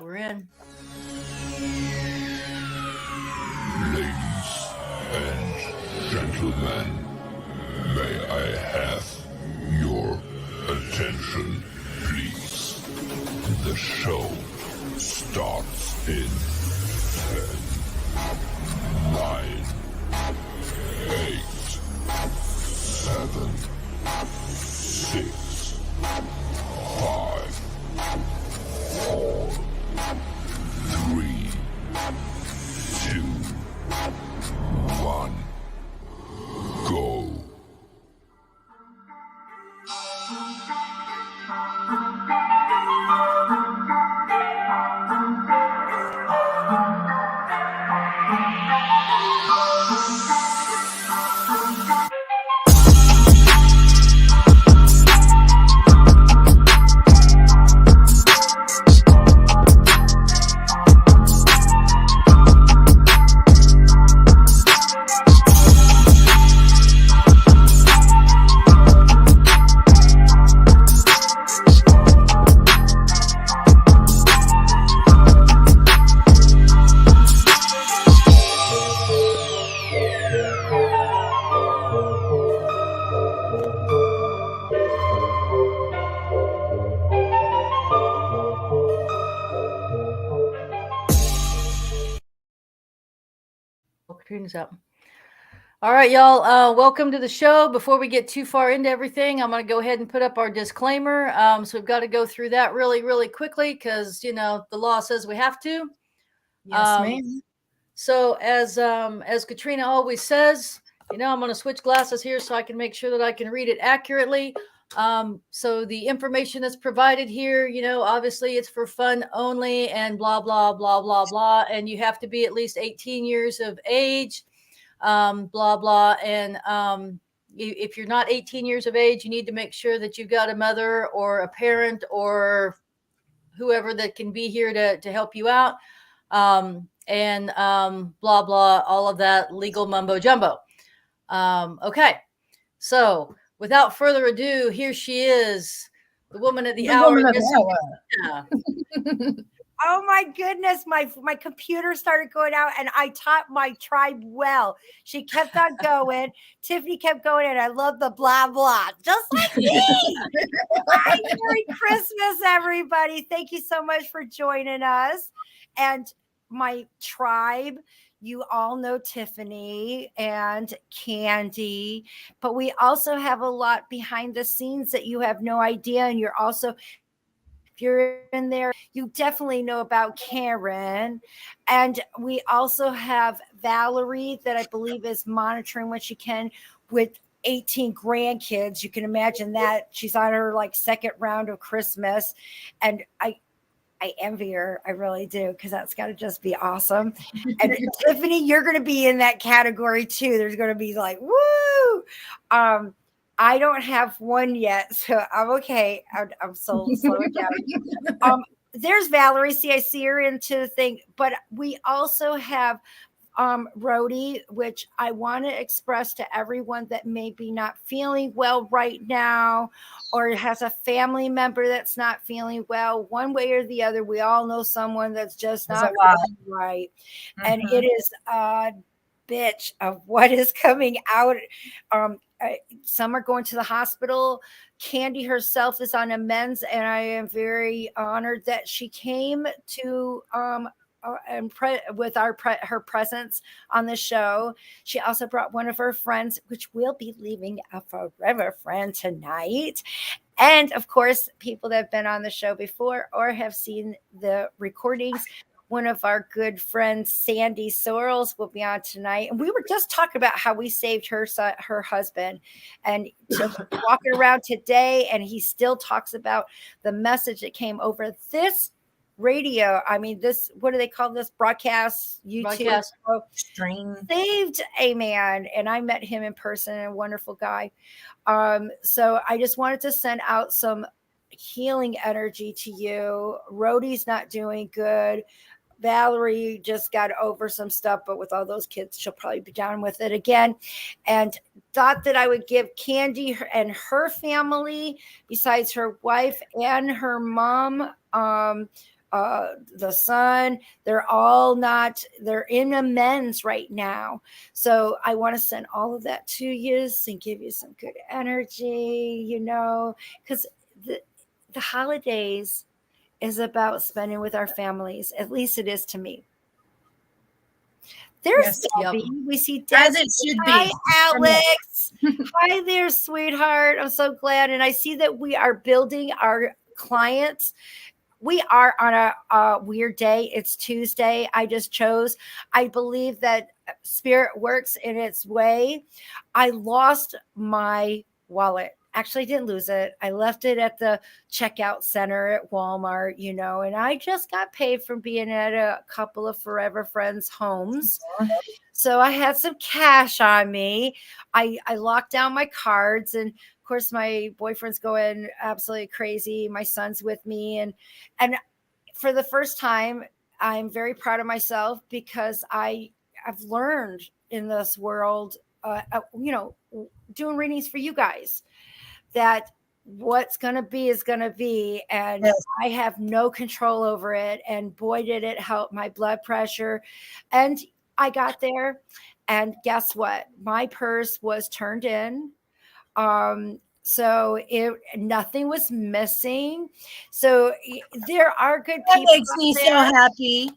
We're in. Ladies and gentlemen, may I have your attention, please? The show starts in 10, 9, 8, 7, 6, 5, 4, 3, 2, 1, go. Tunes up. All right, y'all. Welcome to the show. Before we get too far into everything, I'm going to go ahead and put up our disclaimer. So we've got to go through that really, really quickly because the law says we have to. Yes, ma'am. So as Katrina always says, I'm going to switch glasses here so I can make sure that I can read it accurately. So the information that's provided here, obviously it's for fun only and blah, blah, blah, blah, blah. And you have to be at least 18 years of age, blah, blah. And if you're not 18 years of age, you need to make sure that you've got a mother or a parent or whoever that can be here to help you out. And blah, blah, all of that legal mumbo jumbo. Okay. So without further ado, here she is, the woman of the hour. Woman of the hour. Oh my goodness, my computer started going out and I taught my tribe well. She kept on going. Tiffany kept going and I love the blah blah, just like me. Hi, Merry Christmas, everybody. Thank you so much for joining us. And my tribe, you all know Tiffany and Candy, but we also have a lot behind the scenes that you have no idea. And you're also, if you're in there, you definitely know about Karen. And we also have Valerie that I believe is monitoring what she can with 18 grandkids. You can imagine that. She's on her second round of Christmas. And I envy her. I really do, because that's got to just be awesome. And Tiffany, you're going to be in that category too. There's going to be woo. I don't have one yet, so I'm okay. I'm slowing down. There's Valerie. See, I see her into the thing, but we also have Rhodey, which I want to express to everyone that may be not feeling well right now, or has a family member that's not feeling well. One way or the other, we all know someone that's just not right. Mm-hmm. And it is a bitch of what is coming out. Some are going to the hospital. Candy herself is on amends, and I am very honored that she came to with her presence on the show. She also brought one of her friends, which will be leaving a forever friend tonight. And of course, people that have been on the show before or have seen the recordings. One of our good friends, Sandy Sorrells, will be on tonight. And we were just talking about how we saved her husband, and walking around today. And he still talks about the message that came over this radio. I mean, this, what do they call this? Broadcast, YouTube stream. Saved a man. And I met him in person, a wonderful guy. So I just wanted to send out some healing energy to you. Rhodey's not doing good. Valerie just got over some stuff, but with all those kids, she'll probably be down with it again. And thought that I would give Candy and her family, besides her wife and her mom, the son, they're in amends right now. So I want to send all of that to you and give you some good energy, because the holidays is about spending with our families. At least it is to me. There's Yes, Debbie. We see As Debbie. it should Hi, be. Alex. Hi there, sweetheart. I'm so glad. And I see that we are building our clients. We are on a weird day. It's Tuesday. I just chose. I believe that spirit works in its way. I lost my wallet. Actually, I didn't lose it. I left it at the checkout center at Walmart, and I just got paid from being at a couple of Forever Friends homes. So I had some cash on me. I locked down my cards, and of course my boyfriend's going absolutely crazy. My son's with me, and for the first time, I'm very proud of myself because I've learned in this world, doing readings for you guys, that what's going to be is going to be. And Yes. I have no control over it. And boy, did it help my blood pressure. And I got there. And guess what? My purse was turned in. So nothing was missing. So there are good That people. makes me so happy.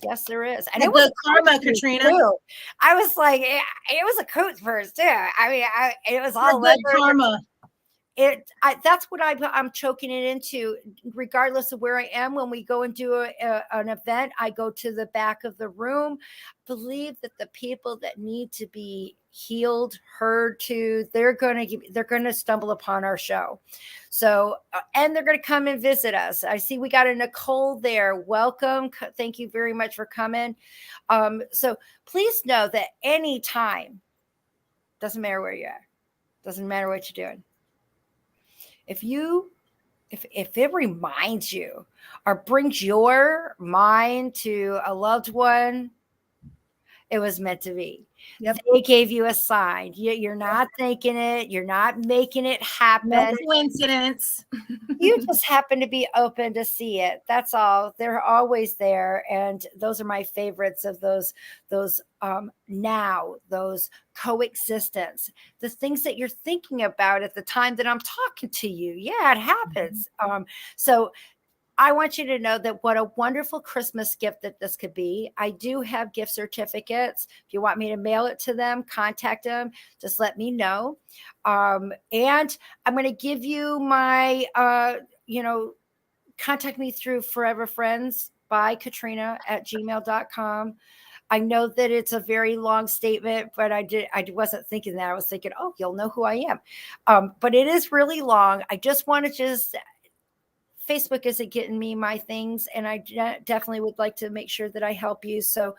Yes, there is. And And it was the karma, Coach Katrina. too. I was like, it was a Coach purse too. I mean, it was all The leather. karma. That's what I'm choking it into, regardless of where I am. When we go and do an event, I go to the back of the room. Believe that the people that need to be healed, heard to, they're going to stumble upon our show. So, and they're going to come and visit us. I see we got a Nicole there. Welcome. Thank you very much for coming. So please know that anytime, doesn't matter where you are, doesn't matter what you're doing. If it reminds you or brings your mind to a loved one, it was meant to be. Yep. They gave you a sign. You're not thinking it. You're not making it happen. No coincidence. You just happen to be open to see it. That's all. They're always there. And those are my favorites of those now, those coexistence, the things that you're thinking about at the time that I'm talking to you. Yeah, it happens. So I want you to know that what a wonderful Christmas gift that this could be. I do have gift certificates. If you want me to mail it to them, contact them. Just let me know. And I'm going to give you my, contact me through Forever Friends by Katrina at gmail.com. I know that it's a very long statement, but I wasn't thinking that. I was thinking, oh, you'll know who I am. But it is really long. I just want to Facebook isn't getting me my things, and I definitely would like to make sure that I help you. So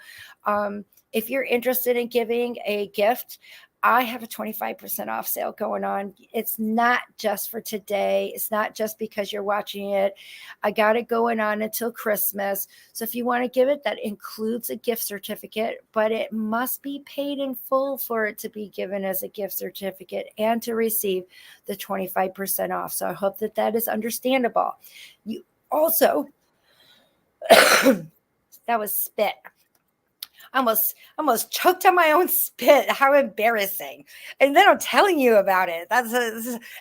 if you're interested in giving a gift, I have a 25% off sale going on. It's not just for today. It's not just because you're watching it. I got it going on until Christmas. So if you want to give it, that includes a gift certificate, but it must be paid in full for it to be given as a gift certificate and to receive the 25% off. So I hope that that is understandable. You also, that was spit. I almost choked on my own spit. How embarrassing. And then I'm telling you about it.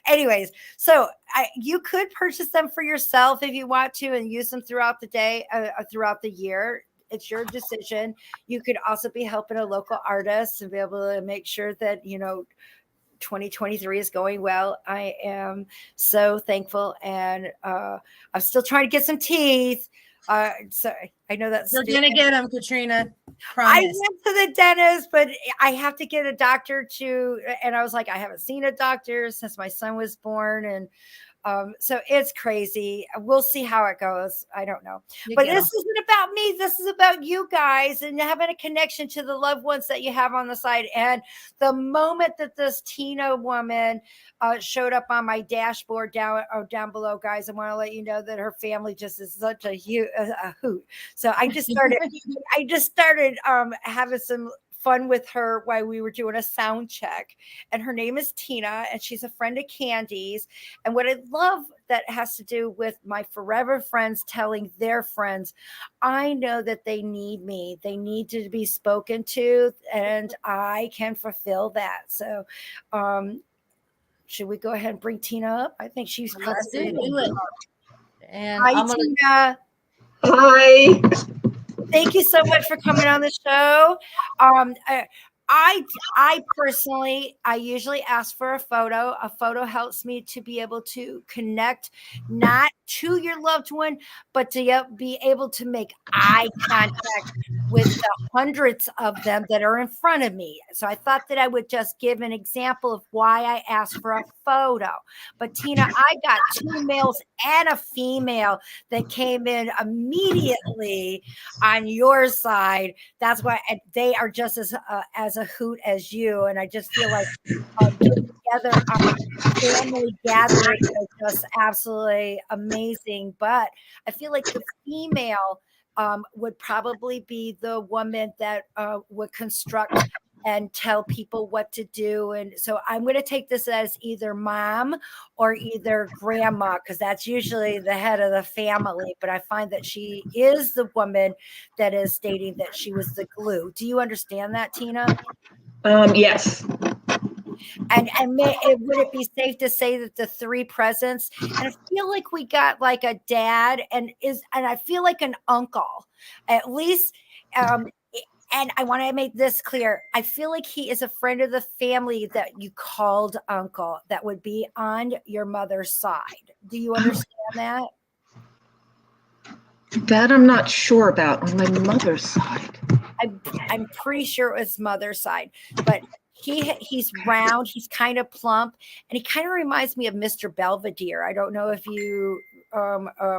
Anyways. So you could purchase them for yourself if you want to and use them throughout the day, throughout the year. It's your decision. You could also be helping a local artist and be able to make sure that, 2023 is going well. I am so thankful. And I'm still trying to get some teeth. So I know that's You're gonna get them, Katrina. I Promise. went to the dentist, but I have to get a doctor and I was like, I haven't seen a doctor since my son was born. And So it's crazy. We'll see how it goes. I don't know. You But get this 'em. isn't about me. This is about you guys and having a connection to the loved ones that you have on the side. And the moment that this Tina woman showed up on my dashboard down below, guys, I want to let you know that her family just is such a hoot. So I just started having some fun with her while we were doing a sound check. And her name is Tina, and she's a friend of Candy's. And what I love that has to do with my forever friends telling their friends, I know that they need me. They need to be spoken to, and I can fulfill that. So, should we go ahead and bring Tina up? I think she's Let's possibly. do it. And Hi, I'm gonna Tina. Hi. Thank you so much for coming on the show. Um, I personally, I usually ask for a photo. A photo helps me to be able to connect, not to your loved one, but to be able to make eye contact with the hundreds of them that are in front of me. So I thought that I would just give an example of why I asked for a photo. But Tina, I got 2 males and a female that came in immediately on your side. That's why they are just as a hoot as you. And I just feel like getting together on family gathering is just absolutely amazing. But I feel like the female would probably be the woman that would construct and tell people what to do. And so I'm going to take this as either mom or either grandma, because that's usually the head of the family. But I find that she is the woman that is stating that she was the glue. Do you understand that, Tina? Yes. And would it be safe to say that the 3 presents, and I feel like we got like a dad and I feel like an uncle, at least, and I want to make this clear. I feel like he is a friend of the family that you called uncle that would be on your mother's side. Do you understand that? That I'm not sure about on my mother's side. I'm pretty sure it was mother's side, but he's round, he's kind of plump, and he kind of reminds me of Mr. Belvedere. I don't know if you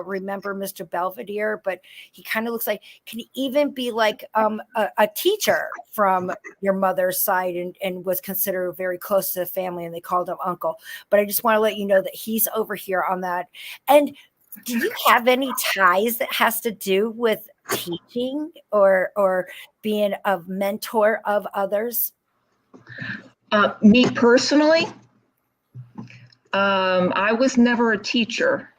remember Mr. Belvedere, but he kind of looks like, can even be like a teacher from your mother's side and was considered very close to the family, and they called him uncle. But I just want to let you know that he's over here on that. And do you have any ties that has to do with teaching or being a mentor of others? Me personally, I was never a teacher.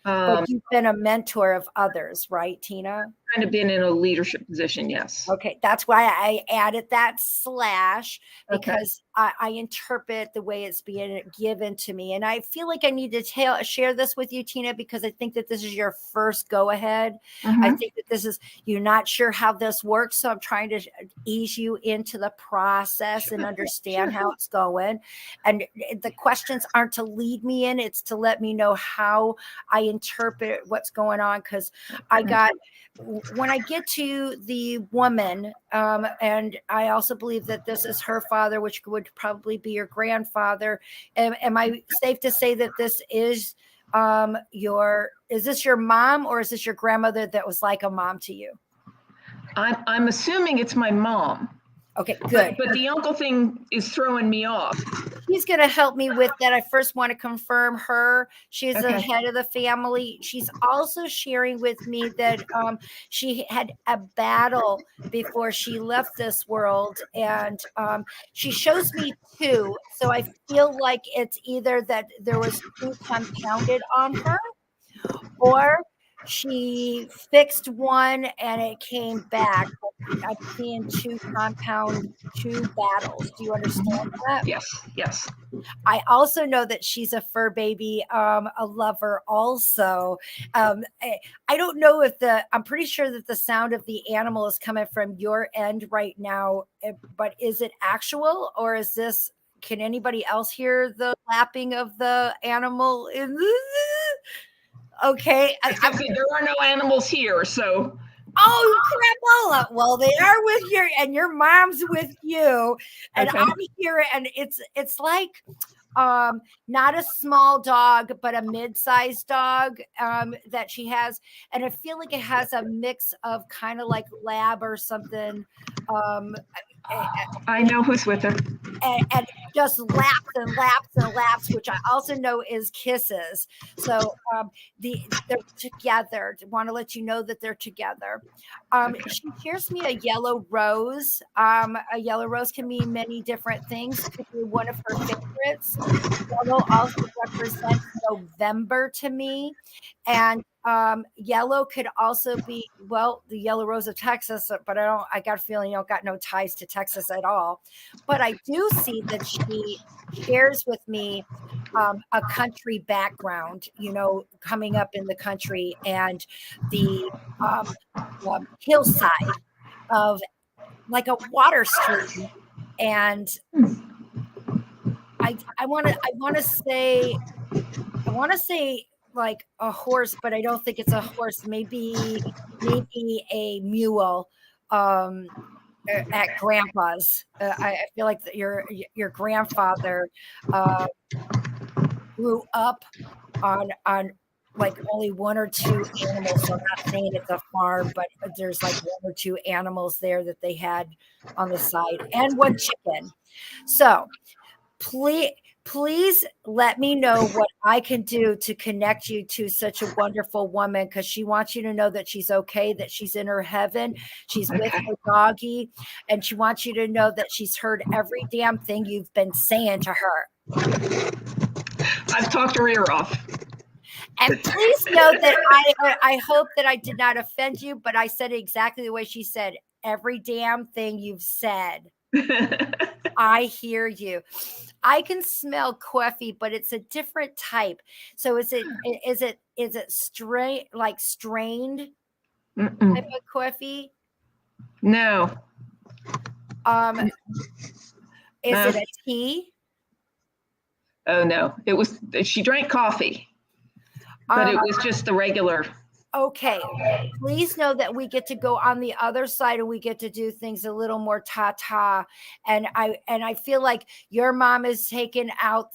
But you've been a mentor of others, right, Tina? Kind of been in a leadership position, yes. Okay, that's why I added that slash, because I interpret the way it's being given to me. And I feel like I need to share this with you, Tina, because I think that this is your first go ahead. I think that you're not sure how this works. So I'm trying to ease you into the process and understand how it's going. And the questions aren't to lead me in, it's to let me know how I interpret what's going on. Because when I get to the woman, and I also believe that this is her father, which would probably be your grandfather. Am I safe to say that this is is this your mom, or is this your grandmother that was like a mom to you? I'm assuming it's my mom. Okay, good. But the uncle thing is throwing me off. He's going to help me with that. I first want to confirm her. She's the head of the family. She's also sharing with me that she had a battle before she left this world. And she shows me 2. So I feel like it's either that there was 2 compounded on her, or she fixed one and it came back. I'm seeing 2 battles. Do you understand that? Yes. I also know that she's a fur baby, a lover also. I don't know if I'm pretty sure that the sound of the animal is coming from your end right now, but is it actual, or is this, can anybody else hear the lapping of the animal? Okay. There are no animals here, so. Oh, crapola. Well, they are with your mom's with you, and I'm here, and it's like not a small dog, but a mid-sized dog that she has. And I feel like it has a mix of kind of like lab or something. Um, I know who's with her. and just laps and laps and laps, which I also know is kisses. So they're together. Want to let you know that they're together. She shares me a yellow rose. A yellow rose can mean many different things. Could be one of her favorites. Yellow also represents November to me, and yellow could also be, well, the yellow rose of Texas, but I got a feeling you don't got no ties to Texas at all. But I do see that she shares with me a country background, coming up in the country, and the hillside of like a water stream. And I want to say like a horse, but I don't think it's a horse. Maybe a mule. At grandpa's, I feel like that your grandfather grew up on like only one or two animals. So I'm not saying it's a farm, but there's like one or two animals there that they had on the side, and one chicken. So please let me know what I can do to connect you to such a wonderful woman, because she wants you to know that she's okay, that she's in her heaven, she's with her doggy, and she wants you to know that she's heard every damn thing you've been saying to her. I've talked her ear off. And please know that I hope that I did not offend you, but I said it exactly the way she said. Every damn thing you've said. I hear you. I can smell coffee, but it's a different type. So is it strained type of coffee? No. Is it a tea? Oh no. She drank coffee, but it was just the regular. Okay. Please know that we get to go on the other side and we get to do things a little more ta-ta. And I feel like your mom is taking out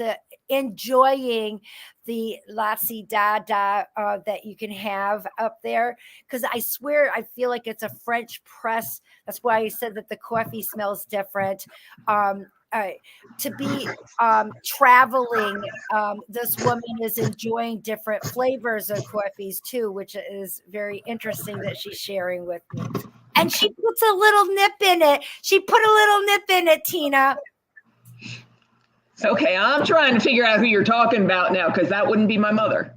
enjoying the lassi dada that you can have up there. Because I swear, I feel like it's a French press. That's why I said that the coffee smells different. To be traveling, this woman is enjoying different flavors of coffees too, which is very interesting that she's sharing with me. And she puts a little nip in it. She put a little nip in it, Tina. Okay, I'm trying to figure out who you're talking about now, because that wouldn't be my mother.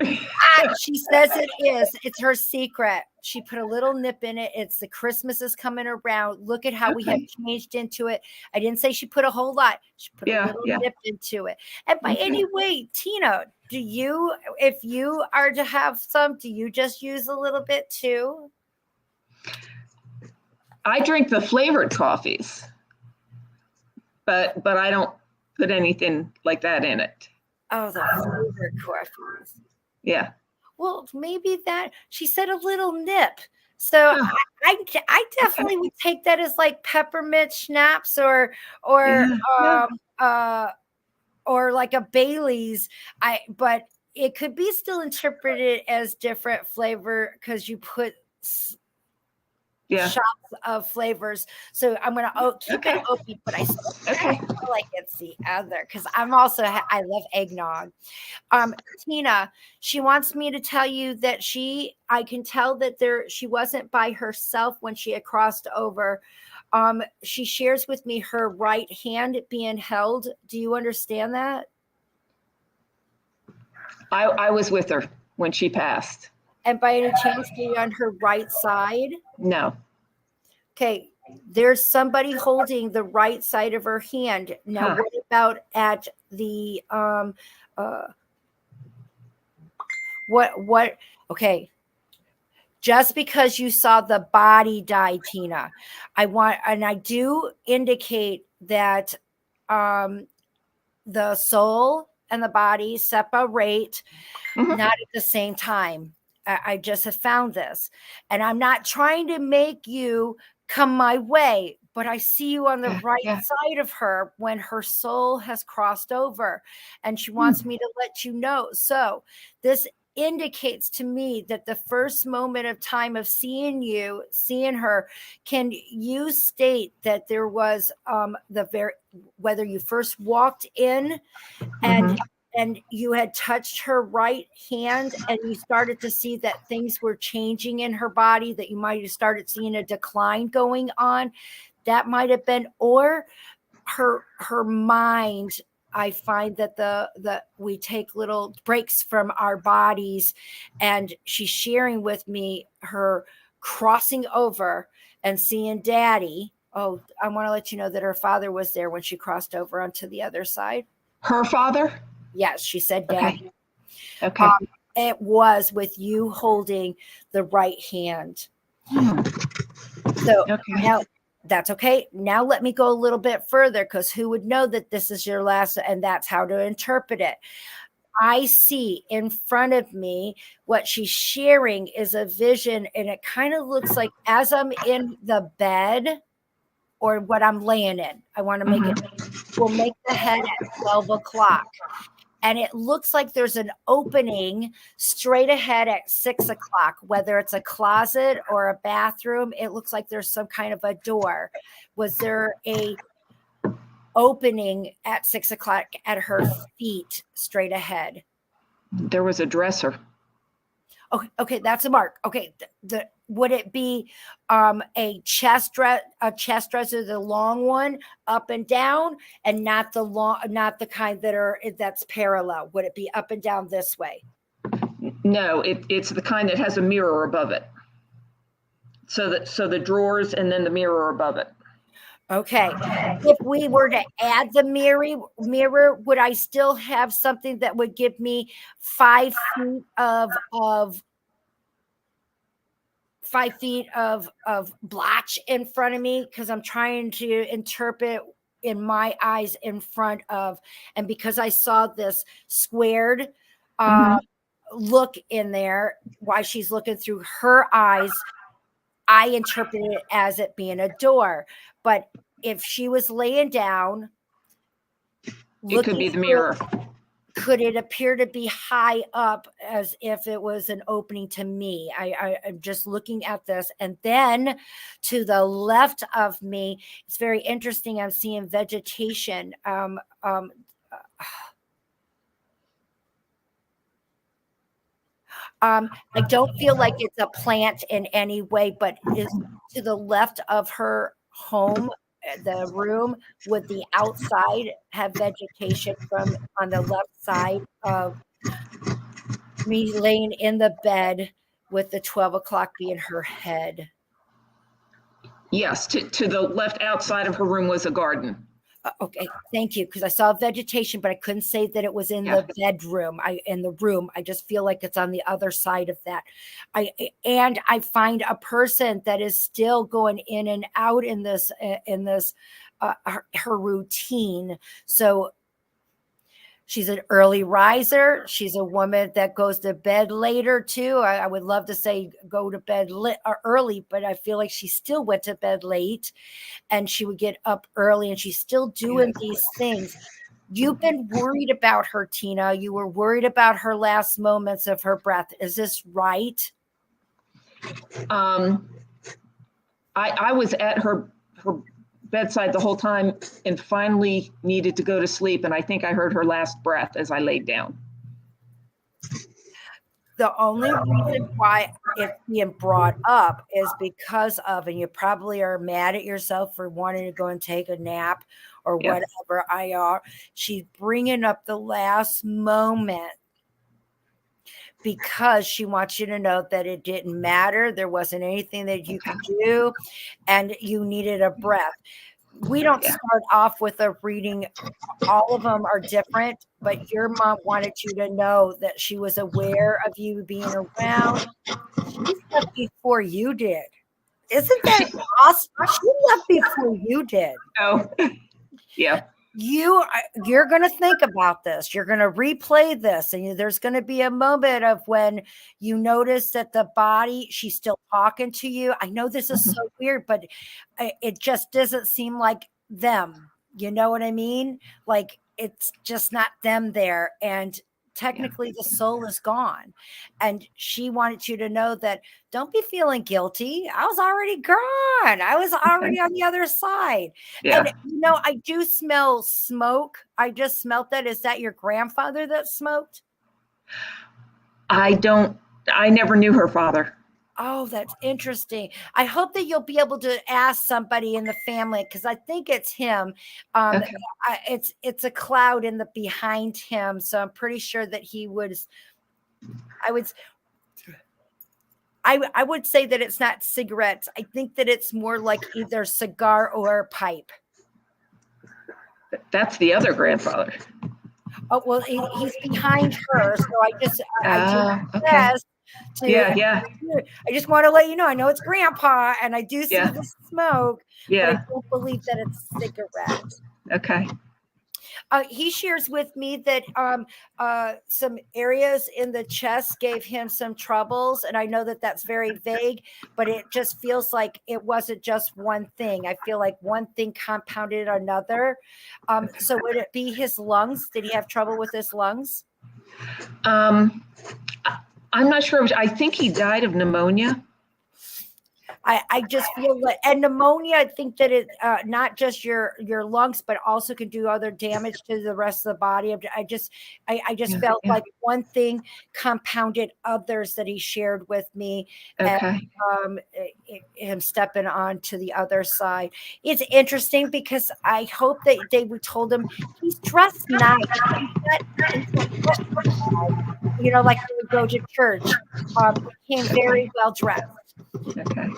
She says it is. It's her secret. She put a little nip in it. It's the Christmas is coming around. Look at how we have changed into it. I didn't say she put a whole lot. She put a little nip into it. And by any way, Tina, if you are to have some, do you just use a little bit too? I drink the flavored coffees, but I don't put anything like that in it. Oh, the flavored coffees. Yeah. Well, maybe that she said a little nip. So I definitely would take that as like peppermint schnapps or like a Bailey's. But it could be still interpreted as different flavor because you put shots of flavors. So I'm going to keep it open, but I feel like it's the other, because I love eggnog. Tina, she wants me to tell you that I can tell that she wasn't by herself when she had crossed over. She shares with me her right hand being held. Do you understand that? I was with her when she passed. And by any chance, are you on her right side? No. Okay. There's somebody holding the right side of her hand. Now, what about at the okay. Just because you saw the body die, Tina, I do indicate that the soul and the body separate, not at the same time. I just have found this, and I'm not trying to make you come my way, but I see you on the right side of her when her soul has crossed over, and she wants me to let you know. So this indicates to me that the first moment of time of seeing her, can you state that there was whether you first walked in and you had touched her right hand and you started to see that things were changing in her body, that you might have started seeing a decline going on? That might have been, or her mind. I find that we take little breaks from our bodies, and she's sharing with me her crossing over and seeing Daddy. Oh, I want to let you know that her father was there when she crossed over onto the other side. Her father? Yes, she said Daddy. Okay. It was with you holding the right hand. So now that's okay. Now let me go a little bit further, because who would know that this is your last, and that's how to interpret it. I see in front of me what she's sharing is a vision, and it kind of looks like as I'm in the bed or what I'm laying in. I want to make it, we'll make the head at 12 o'clock. And it looks like there's an opening straight ahead at 6 o'clock, whether it's a closet or a bathroom. It looks like there's some kind of a door. Was there a opening at 6 o'clock at her feet straight ahead? There was a dresser. Okay, that's a mark. Okay, would it be a chest dresser, the long one, up and down, and not the kind that's parallel? Would it be up and down this way? No, it's the kind that has a mirror above it. So the drawers and then the mirror above it. Okay. If we were to add the mirror, would I still have something that would give me 5 feet of 5 feet of blotch in front of me? Because I'm trying to interpret in my eyes in front of, and because I saw this squared look in there, why she's looking through her eyes, I interpreted it as it being a door. But if she was laying down, it could be the mirror. Could it appear to be high up as if it was an opening to me? I'm just looking at this. And then to the left of me, it's very interesting. I'm seeing vegetation. I don't feel like it's a plant in any way, but is to the left of her home, the room, would the outside have vegetation from on the left side of me laying in the bed with the 12 o'clock being her head? Yes, to the left outside of her room was a garden. Okay, thank you. Because I saw vegetation, but I couldn't say that it was in the bedroom. In the room. I just feel like it's on the other side of that. I find a person that is still going in and out in this her routine. So she's an early riser. She's a woman that goes to bed later too. I would love to say go to bed early, but I feel like she still went to bed late, and she would get up early, and she's still doing these things. You've been worried about her, Tina. You were worried about her last moments of her breath. Is this right? I was at her bedside the whole time and finally needed to go to sleep. And I think I heard her last breath as I laid down. The only reason why it's being brought up is because of, and you probably are mad at yourself for wanting to go and take a nap or whatever. She's bringing up the last moment because she wants you to know that it didn't matter. There wasn't anything that you could do, and you needed a breath. We don't start off with a reading. All of them are different, but your mom wanted you to know that she was aware of you being around. She left before you did. Isn't that awesome? She left before you did. Oh, yeah. you're going to think about this. You're going to replay this, and there's going to be a moment of when you notice that the body, she's still talking to you. I know this is so weird, but it just doesn't seem like them. You know what I mean? Like it's just not them there. And technically the soul is gone. And she wanted you to know that don't be feeling guilty. I was already gone. I was already on the other side. Yeah. And I do smell smoke. I just smelt that. Is that your grandfather that smoked? I never knew her father. Oh, that's interesting. I hope that you'll be able to ask somebody in the family because I think it's him. Okay. It's a cloud in the behind him, so I'm pretty sure that he was. I would say that it's not cigarettes. I think that it's more like either cigar or pipe. That's the other grandfather. Oh well, he's behind her, so I just Okay. yes. Yeah. I just want to let you know. I know it's Grandpa, and I do see the smoke, but I Yeah. don't believe that it's cigarettes. Okay. He shares with me that some areas in the chest gave him some troubles, and I know that that's very vague, but it just feels like it wasn't just one thing. I feel like one thing compounded another. So would it be his lungs? Did he have trouble with his lungs? I'm not sure. I think he died of pneumonia. I just feel that, and pneumonia, I think that it not just your lungs, but also can do other damage to the rest of the body. I just felt like one thing compounded others that he shared with me. Okay. And him stepping on to the other side. It's interesting because I hope that they told him he's dressed nice. Like he would go to church. He came very well dressed. Okay.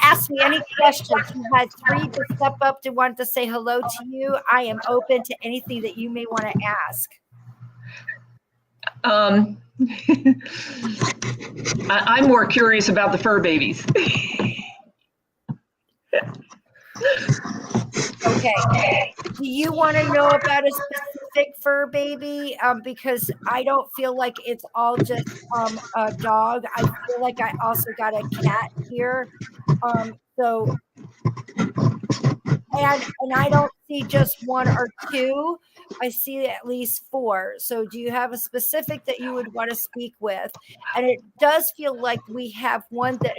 Ask me any questions. You had 3 to step up to want to say hello to you. I am open to anything that you may want to ask. I'm more curious about the fur babies. Okay. Do you want to know about a specific fur baby? Because I don't feel like it's all just a dog. I feel like I also got a cat here. And I don't see just 1 or 2. I see at least 4. So do you have a specific that you would want to speak with? And it does feel like we have one that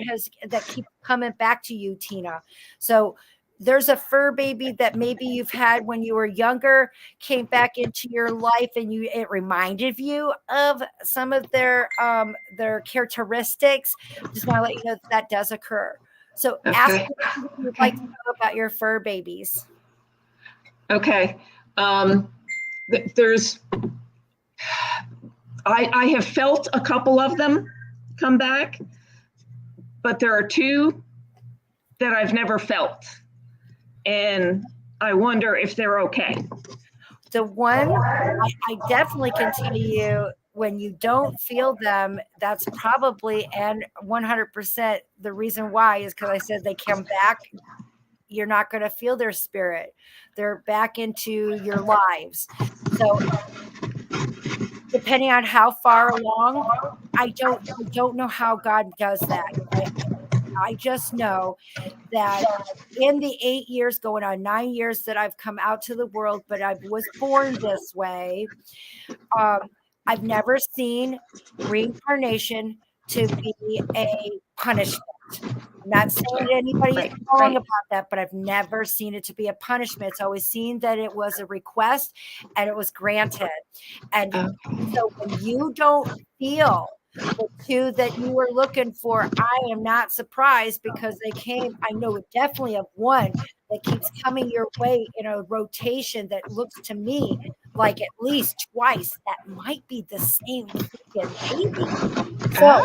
keeps coming back to you, Tina. So there's a fur baby that maybe you've had when you were younger, came back into your life, and it reminded you of some of their characteristics. Just want to let you know that does occur. So ask me what you'd like to know about your fur babies. Okay. I have felt a couple of them come back, but there are 2 that I've never felt. And I wonder if they're okay. The one I definitely can tell you, when you don't feel them, that's probably and 100% the reason why is because I said they come back. You're not going to feel their spirit. They're back into your lives. So depending on how far along, I don't know how God does that. I just know that in the 8 years, going on 9 years that I've come out to the world, but I was born this way. I've never seen reincarnation to be a punishment. I'm not saying that anybody's wrong about that, but I've never seen it to be a punishment. It's always seen that it was a request and it was granted. And so when you don't feel the 2 that you were looking for, I am not surprised because they came. I know definitely of one that keeps coming your way in a rotation that looks to me like at least twice. That might be the same freaking baby. So,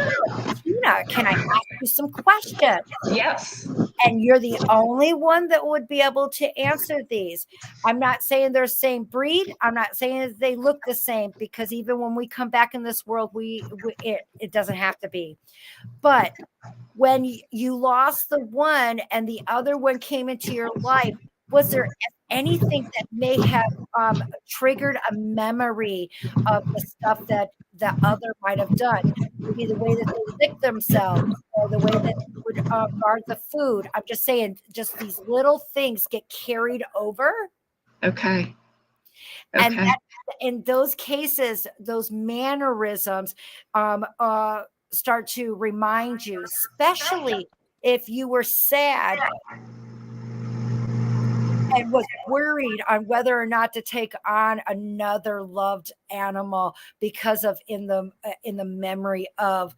Tina, can I ask you some questions? Yes. And you're the only one that would be able to answer these. I'm not saying they're the same breed. I'm not saying that they look the same, because even when we come back in this world, it doesn't have to be. But when you lost the one and the other one came into your life, Was there anything that may have triggered a memory of the stuff that the other might have done? Maybe the way that they lick themselves or the way that they would guard the food. I'm just saying, just these little things get carried over. Okay. And Okay. that, in those cases, those mannerisms start to remind you, especially if you were sad and was worried on whether or not to take on another loved animal because of in the memory of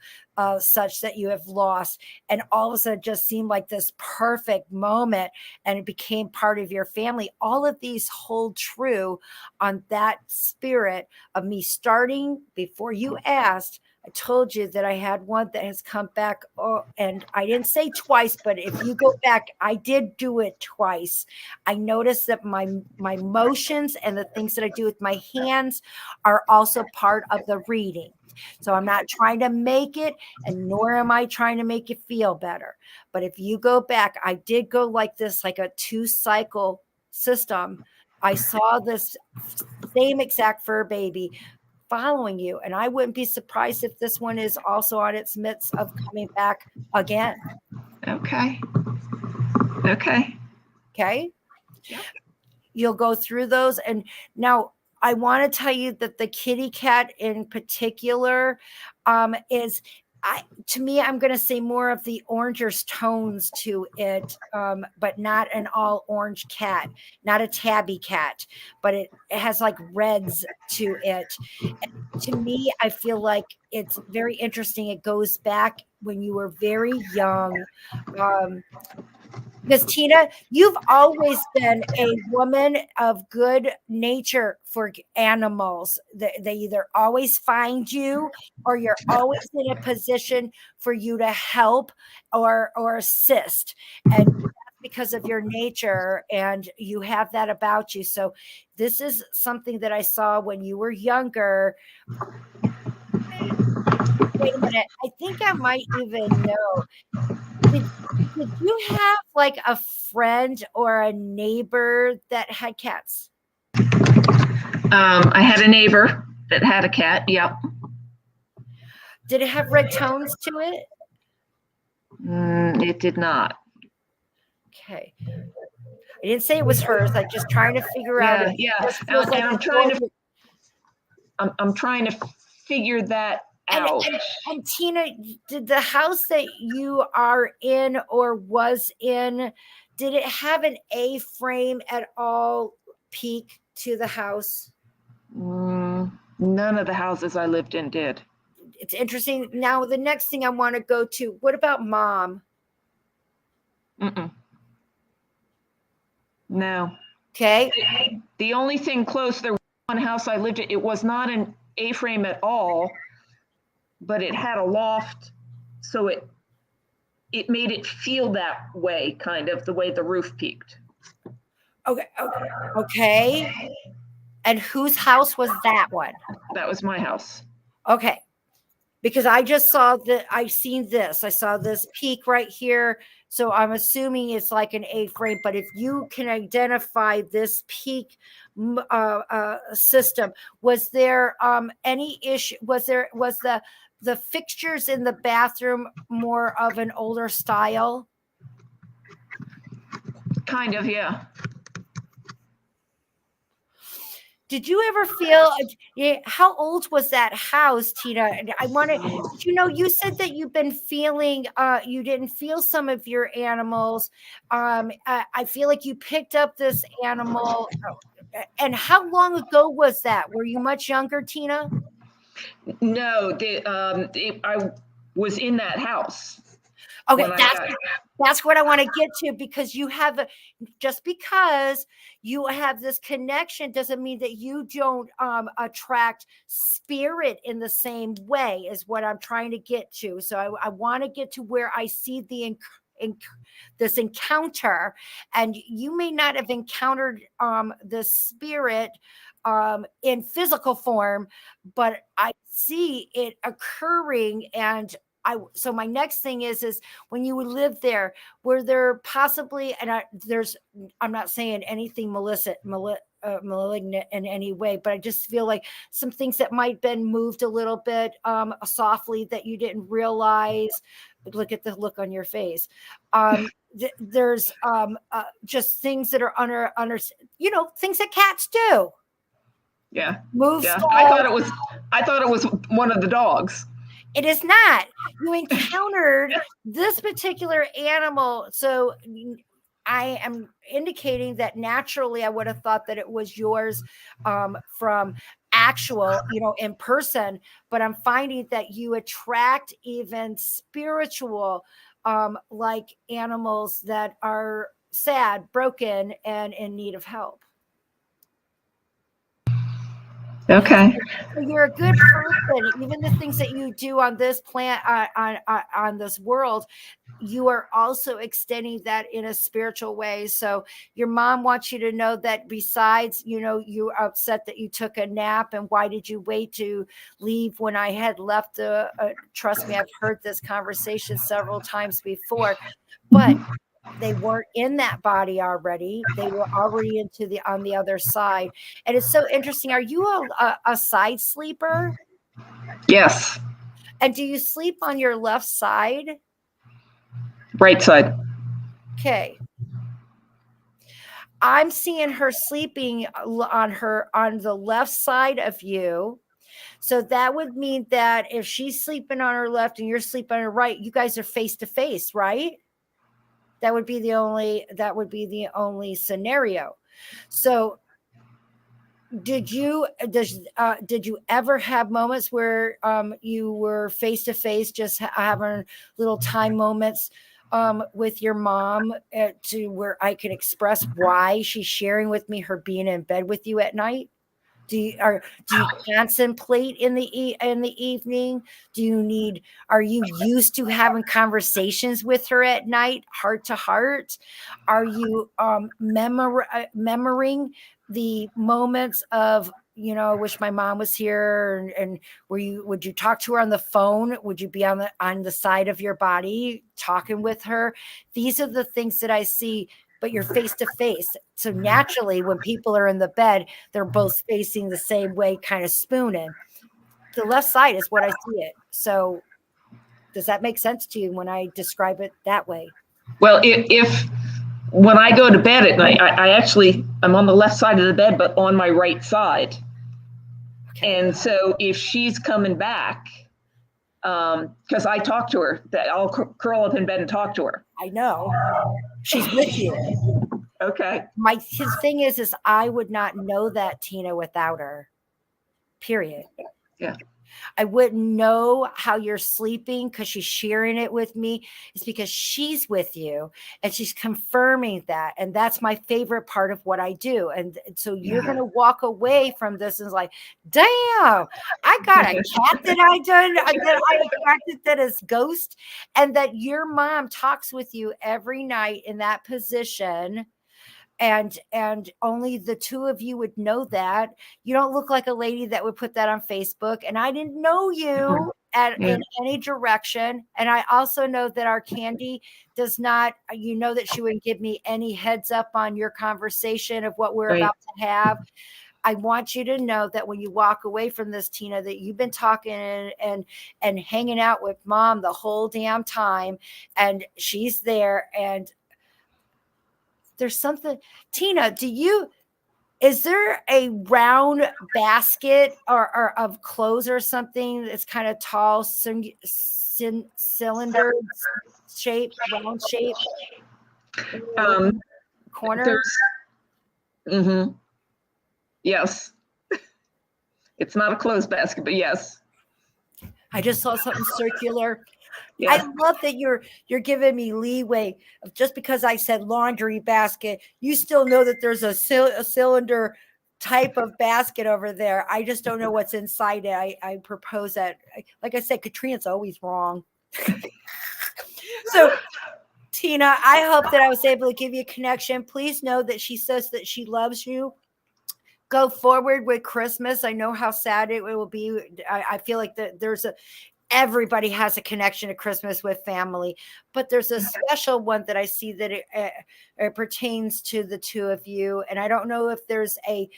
such that you have lost, and all of a sudden it just seemed like this perfect moment and it became part of your family. All of these hold true on that spirit of me starting before you asked. I told you that I had one that has come back. Oh, and I didn't say twice, but if you go back, I did do it twice. I noticed that my motions and the things that I do with my hands are also part of the reading. So I'm not trying to make it, and nor am I trying to make you feel better. But if you go back, I did go like this, like a 2-cycle system. I saw this same exact fur baby following you, and I wouldn't be surprised if this one is also on its midst of coming back again. Okay. Okay. Okay. Yep. You'll go through those. And now I want to tell you that the kitty cat in particular is, to me, I'm going to say more of the oranger's tones to it, but not an all orange cat, not a tabby cat, but it has like reds to it. And to me, I feel like it's very interesting. It goes back when you were very young. Because Tina, you've always been a woman of good nature for animals. They either always find you, or you're always in a position for you to help or assist. And that's because of your nature, and you have that about you. So this is something that I saw when you were younger. Wait a minute. I think I might even know. Did you have like a friend or a neighbor that had cats? I had a neighbor that had a cat. Yep. Did it have red tones to it? It did not. Okay. I didn't say it was hers. I'm just trying to figure out. Yeah. This feels like I'm trying to figure that out. And Tina, did the house that you are in or was in, did it have an A-frame at all peak to the house? None of the houses I lived in did. It's interesting. Now, the next thing I want to go to, what about mom? Mm-mm. No. Okay. The only thing close, there was one house I lived in. It was not an A-frame at all, but it had a loft, so it made it feel that way, kind of the way the roof peaked. Okay. And whose house was that one? That was my house. Okay. Because I just saw that, I seen this. I saw this peak right here. So I'm assuming it's like an A-frame. But if you can identify this peak system, was there any issue? Was the fixtures in the bathroom more of an older style? Kind of, yeah. Did you ever feel, how old was that house, Tina? I want to, you said that you've been feeling, you didn't feel some of your animals. I feel like you picked up this animal. And how long ago was that? Were you much younger, Tina? No, I was in that house. Okay, that's what I want to get to, because you have just because you have this connection doesn't mean that you don't attract spirit in the same way, is what I'm trying to get to. So I want to get to where I see this encounter, and you may not have encountered the spirit in physical form, but I see it occurring, and so my next thing is when you would live there, were there possibly, and I'm not saying anything malignant in any way, but I just feel like some things that might have been moved a little bit softly that you didn't realize. Look at the look on your face. There's just things that are under things that cats do. Yeah. Move Yeah. stuff. I thought it was one of the dogs. It is not. You encountered this particular animal. So I am indicating that naturally I would have thought that it was yours from actual, in person, but I'm finding that you attract even spiritual, like animals that are sad, broken, and in need of help. Okay. So you're a good person. Even the things that you do on this planet, on this world, you are also extending that in a spiritual way. So your mom wants you to know that besides, you are upset that you took a nap, and why did you wait to leave when I had left? Trust me, I've heard this conversation several times before, but they weren't in that body already. They were already on the other side. And it's so interesting. Are you a side sleeper? Yes. And do you sleep on your left side? Right side. Okay. I'm seeing her sleeping on the left side of you. So that would mean that if she's sleeping on her left and you're sleeping on her right, you guys are face to face, right? That would be the only scenario. So did you ever have moments where you were face to face, just having little time moments with your mom to where I can express why she's sharing with me her being in bed with you at night? Do you contemplate in the evening? Are you used to having conversations with her at night, heart to heart? Are you memorizing the moments of, I wish my mom was here, and would you talk to her on the phone? Would you be on the side of your body talking with her? These are the things that I see, but you're face to face. So naturally, when people are in the bed, they're both facing the same way, kind of spooning. The left side is what I see it. So does that make sense to you when I describe it that way? Well, if when I go to bed at night, I'm on the left side of the bed, but on my right side. Okay. And so if she's coming back, because I talk to her, that I'll curl up in bed and talk to her. I know. She's with you. Okay. His thing is I would not know that, Tina, without her. Period. Yeah. I wouldn't know how you're sleeping because she's sharing it with me. It's because she's with you and she's confirming that. And that's my favorite part of what I do. And so you're going to walk away from this and it's like, damn, I got a cat that I attracted that is ghost, and that your mom talks with you every night in that position. And only the two of you would know that. You don't look like a lady that would put that on Facebook, and I didn't know you in any direction. And I also know that our Candy does not, that she wouldn't give me any heads up on your conversation of what we're about to have. I want you to know that when you walk away from this, Tina, that you've been talking and hanging out with mom the whole damn time, and she's there. And there's something, Tina, is there a round basket or of clothes or something that's kind of tall, cylinder shape, round shape? Corner? Yes. It's not a clothes basket, but yes. I just saw something circular. Yeah. I love that you're giving me leeway of just because I said laundry basket, you still know that there's a cylinder type of basket over there. I just don't know what's inside it. I propose that. Like I said, Katrina's always wrong. So, Tina, I hope that I was able to give you a connection. Please know that she says that she loves you. Go forward with Christmas. I know how sad it will be. I feel like that everybody has a connection to Christmas with family, but there's a special one that I see that it pertains to the two of you. And I don't know if there's a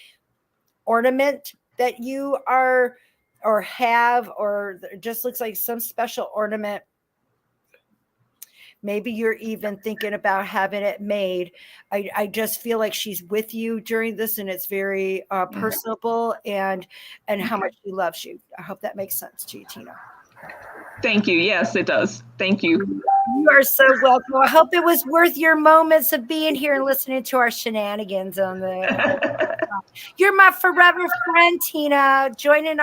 ornament that you are or have, or it just looks like some special ornament. Maybe you're even thinking about having it made. I just feel like she's with you during this, and it's very personable, and how much she loves you. I hope that makes sense to you, Tina. Thank you. Yes, it does. Thank you. You are so welcome. I hope it was worth your moments of being here and listening to our shenanigans on the. You're my forever friend, Tina. Joining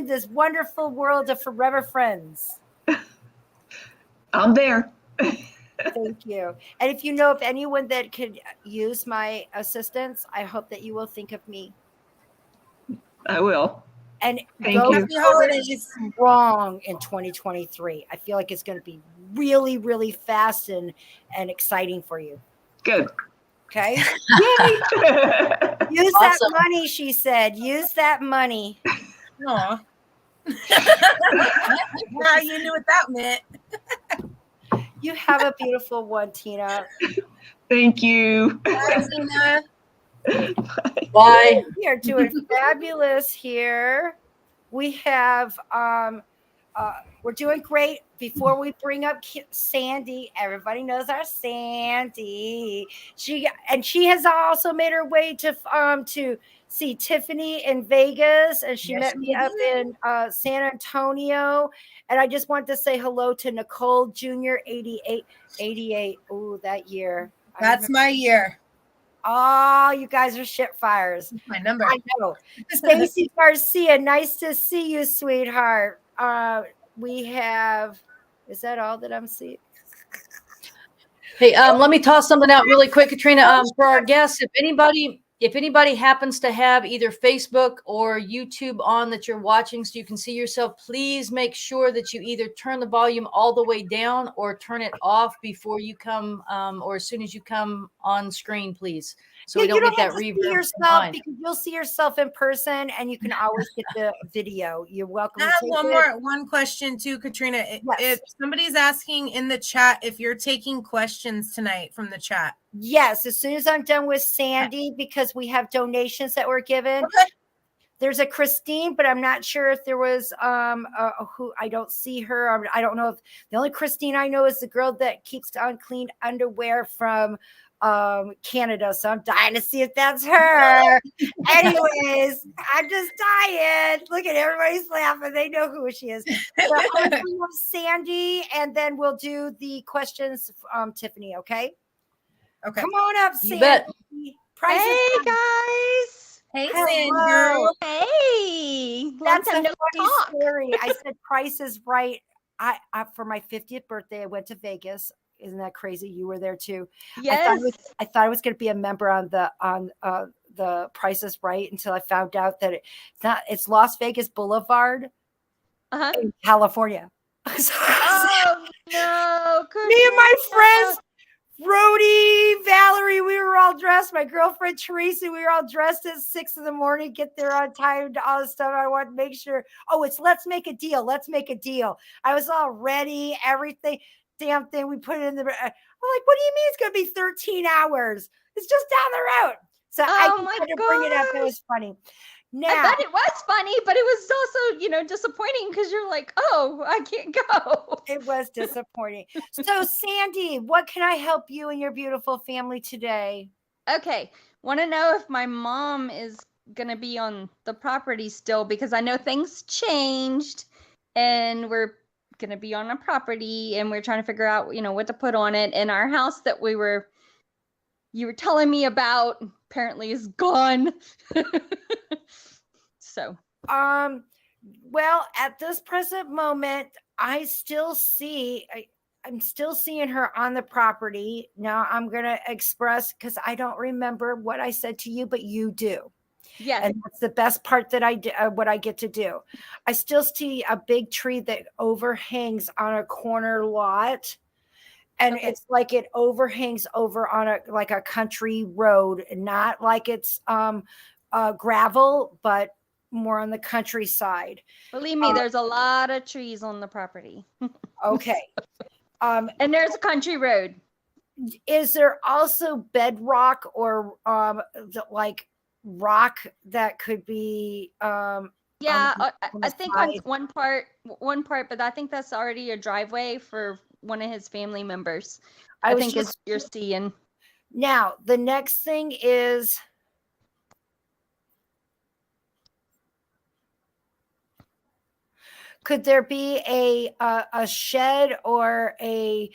this wonderful world of forever friends. I'm there. Thank you. And if you know of anyone that could use my assistance, I hope that you will think of me. I will. And Thank go you. Happy holidays. strong in 2023. I feel like it's going to be really, really fast and exciting for you. Good. Okay. Yay. Use Awesome. that money, she said. Use that money. Aw. Wow, you knew what that meant. You have a beautiful one, Tina. Thank you. Bye, Tina. Bye. We are doing fabulous here. We have we're doing great. Before we bring up Sandy, everybody knows our Sandy. She has also made her way to see Tiffany in Vegas, and she Yes, met she me up in San Antonio. And I just want to say hello to Nicole Jr. 88. Ooh, that year. That's my year. Oh, you guys are shit fires. My number. I know. Stacy Garcia, nice to see you, sweetheart. We have, is that all that I'm seeing? Hey, let me toss something out really quick, Katrina. For our guests, if anybody happens to have either Facebook or YouTube on that you're watching so you can see yourself, please make sure that you either turn the volume all the way down or turn it off before you come or as soon as you come on screen, please. So we you don't get have that to see reverb yourself behind. because you'll see yourself in person, and you can always get the video. You're welcome. I to have take it. one question too, Katrina. Yes. If somebody's asking in the chat if you're taking questions tonight from the chat. Yes, as soon as I'm done with Sandy, because we have donations that were given. Okay. There's a Christine, but I'm not sure if there was who, I don't see her. I don't know if the only Christine I know is the girl that keeps unclean underwear from Canada. So I'm dying to see if that's her. Anyways, I'm just dying. Look at everybody's laughing. They know who she is. So I'm gonna have Sandy, and then we'll do the questions Tiffany, okay? Okay. Come on up, You Sandy. bet. Price is Hey Right. guys. Hey, Hello. Sand Girl. Hey. Long That's time a no funny talk. story. I said Price is Right. I for my 50th birthday, I went to Vegas. Isn't that crazy? You were there too. Yes. I thought I was going to be a member on the Price is Right until I found out that it's Las Vegas Boulevard Uh-huh. in California. Oh no. Me and my Katrina. friends, Rhodey, Valerie, we were all dressed. My girlfriend Teresa, we were all dressed at 6 a.m. Get there on time to all the stuff. I want to make sure. Oh, it's let's make a deal. Let's make a deal. I was all ready, everything, damn thing. We put it in the. I'm like, what do you mean it's going to be 13 hours? It's just down the road. So I Oh just my had to bring it up. It gosh. was funny. Now, I bet it was funny, but it was also, disappointing because you're like, oh, I can't go. it was disappointing. So, Sandy, what can I help you and your beautiful family today? Okay. Want to know if my mom is going to be on the property still, because I know things changed and we're going to be on a property and we're trying to figure out, what to put on it. And our house that you were telling me about apparently is gone. So, well, at this present moment, I'm still seeing her on the property. Now I'm going to express, because I don't remember what I said to you, but you do. yes. And that's the best part that I do, what I get to do. I still see a big tree that overhangs on a corner lot. And Okay. it's like it overhangs over on a country road, not like it's gravel, but more on the countryside. Believe me, there's a lot of trees on the property. Okay. And there's a country road. Is there also bedrock or like rock that could be Yeah, on I the think on side? one part, but I think that's already a driveway for one of his family members. I I was think is just you're seeing. now the next thing is could there be a shed or a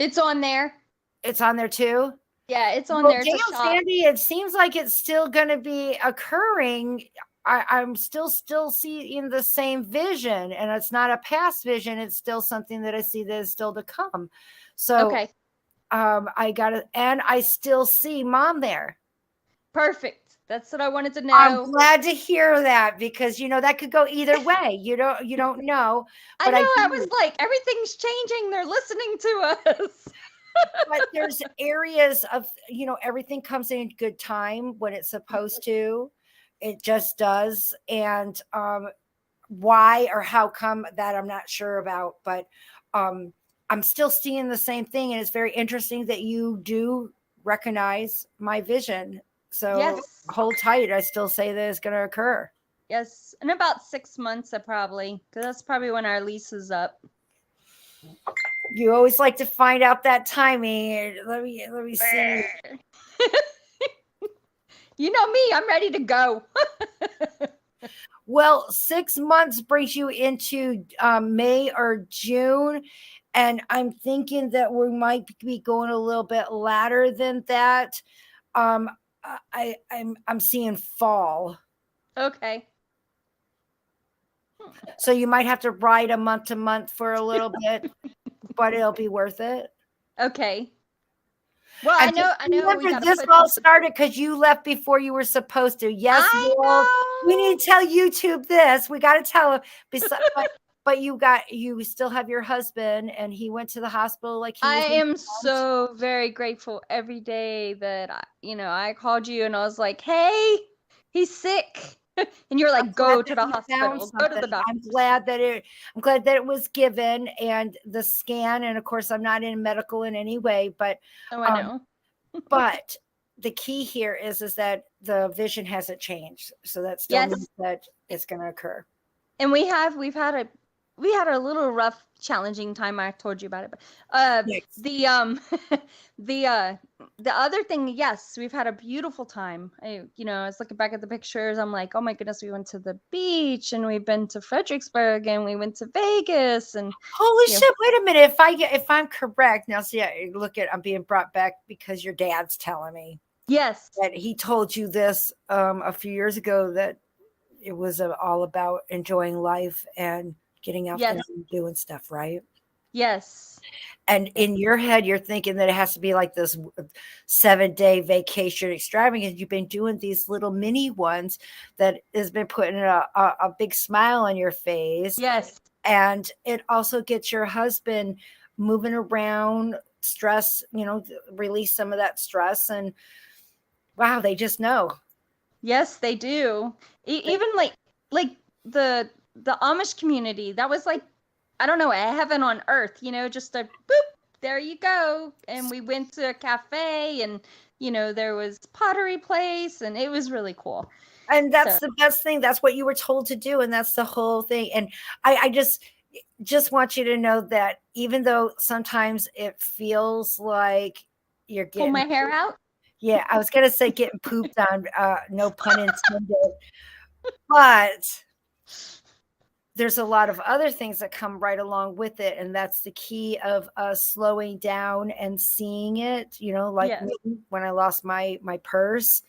It's on there. it's on there too? Yeah, it's on Well, there. It's a damn, shop. Sandy, it seems like it's still going to be occurring. I'm still seeing the same vision, and it's not a past vision. It's still something that I see that is still to come. So, Okay, I got it, and I still see mom there. perfect. That's what I wanted to I'm know. glad to hear that because that could go either way. You don't know, I but know. I do. was like, everything's changing. They're listening to us. But there's areas of everything comes in good time when it's supposed to. It just does. And why or how come that I'm not sure about, but I'm still seeing the same thing, and it's very interesting that you do recognize my vision. So Yes. hold tight. I still say that it's going to occur. Yes, in about 6 months, because that's probably when our lease is up. You always like to find out that timing. Let me see. You know me, I'm ready to go. Well, 6 months brings you into May or June, and I'm thinking that we might be going a little bit later than that. I'm seeing fall, Okay. so you might have to ride a month to month for a little bit, but it'll be worth it. Okay. Well, And I know. remember, We gotta this put all this. started because you left before you were supposed to. Yes, I world. We know. need to tell YouTube this. We got to tell him. But you still have your husband, and he went to the hospital like he I was. am so very grateful every day that I called you and I was like, "Hey, he's sick," and you're like, "Go to the hospital. Go to the doctor." I'm glad that it was given, and the scan. And of course, I'm not in medical in any way, but Oh, I know. but the key here is that the vision hasn't changed, so that still Yes. means that it's going to occur. And we've had a little rough, challenging time. I told you about it, but Yes. the other thing, yes, we've had a beautiful time. I was looking back at the pictures. I'm like, oh my goodness, we went to the beach and we've been to Fredericksburg and we went to Vegas and Holy you know, shit! Wait a minute. If I'm correct now, see, look at I'm being brought back because your dad's telling me yes, that he told you this a few years ago, that it was all about enjoying life and getting out there yes, and doing stuff, right? yes, And in your head, you're thinking that it has to be like this 7-day vacation extravagance. You've been doing these little mini ones that has been putting a big smile on your face. yes. And it also gets your husband moving around, stress, release some of that stress. And wow, they just know. Yes, they do. Even like the Amish community, that was like, I don't know, a heaven on earth, just a boop, there you go. And we went to a cafe and there was pottery place and it was really cool. And that's the best thing. That's what you were told to do. And that's the whole thing. And I just want you to know that even though sometimes it feels like you're Pull getting my hair out. yeah, I was gonna say getting pooped on, no pun intended. But there's a lot of other things that come right along with it, and that's the key of us slowing down and seeing it. Like Yes. me, when I lost my purse,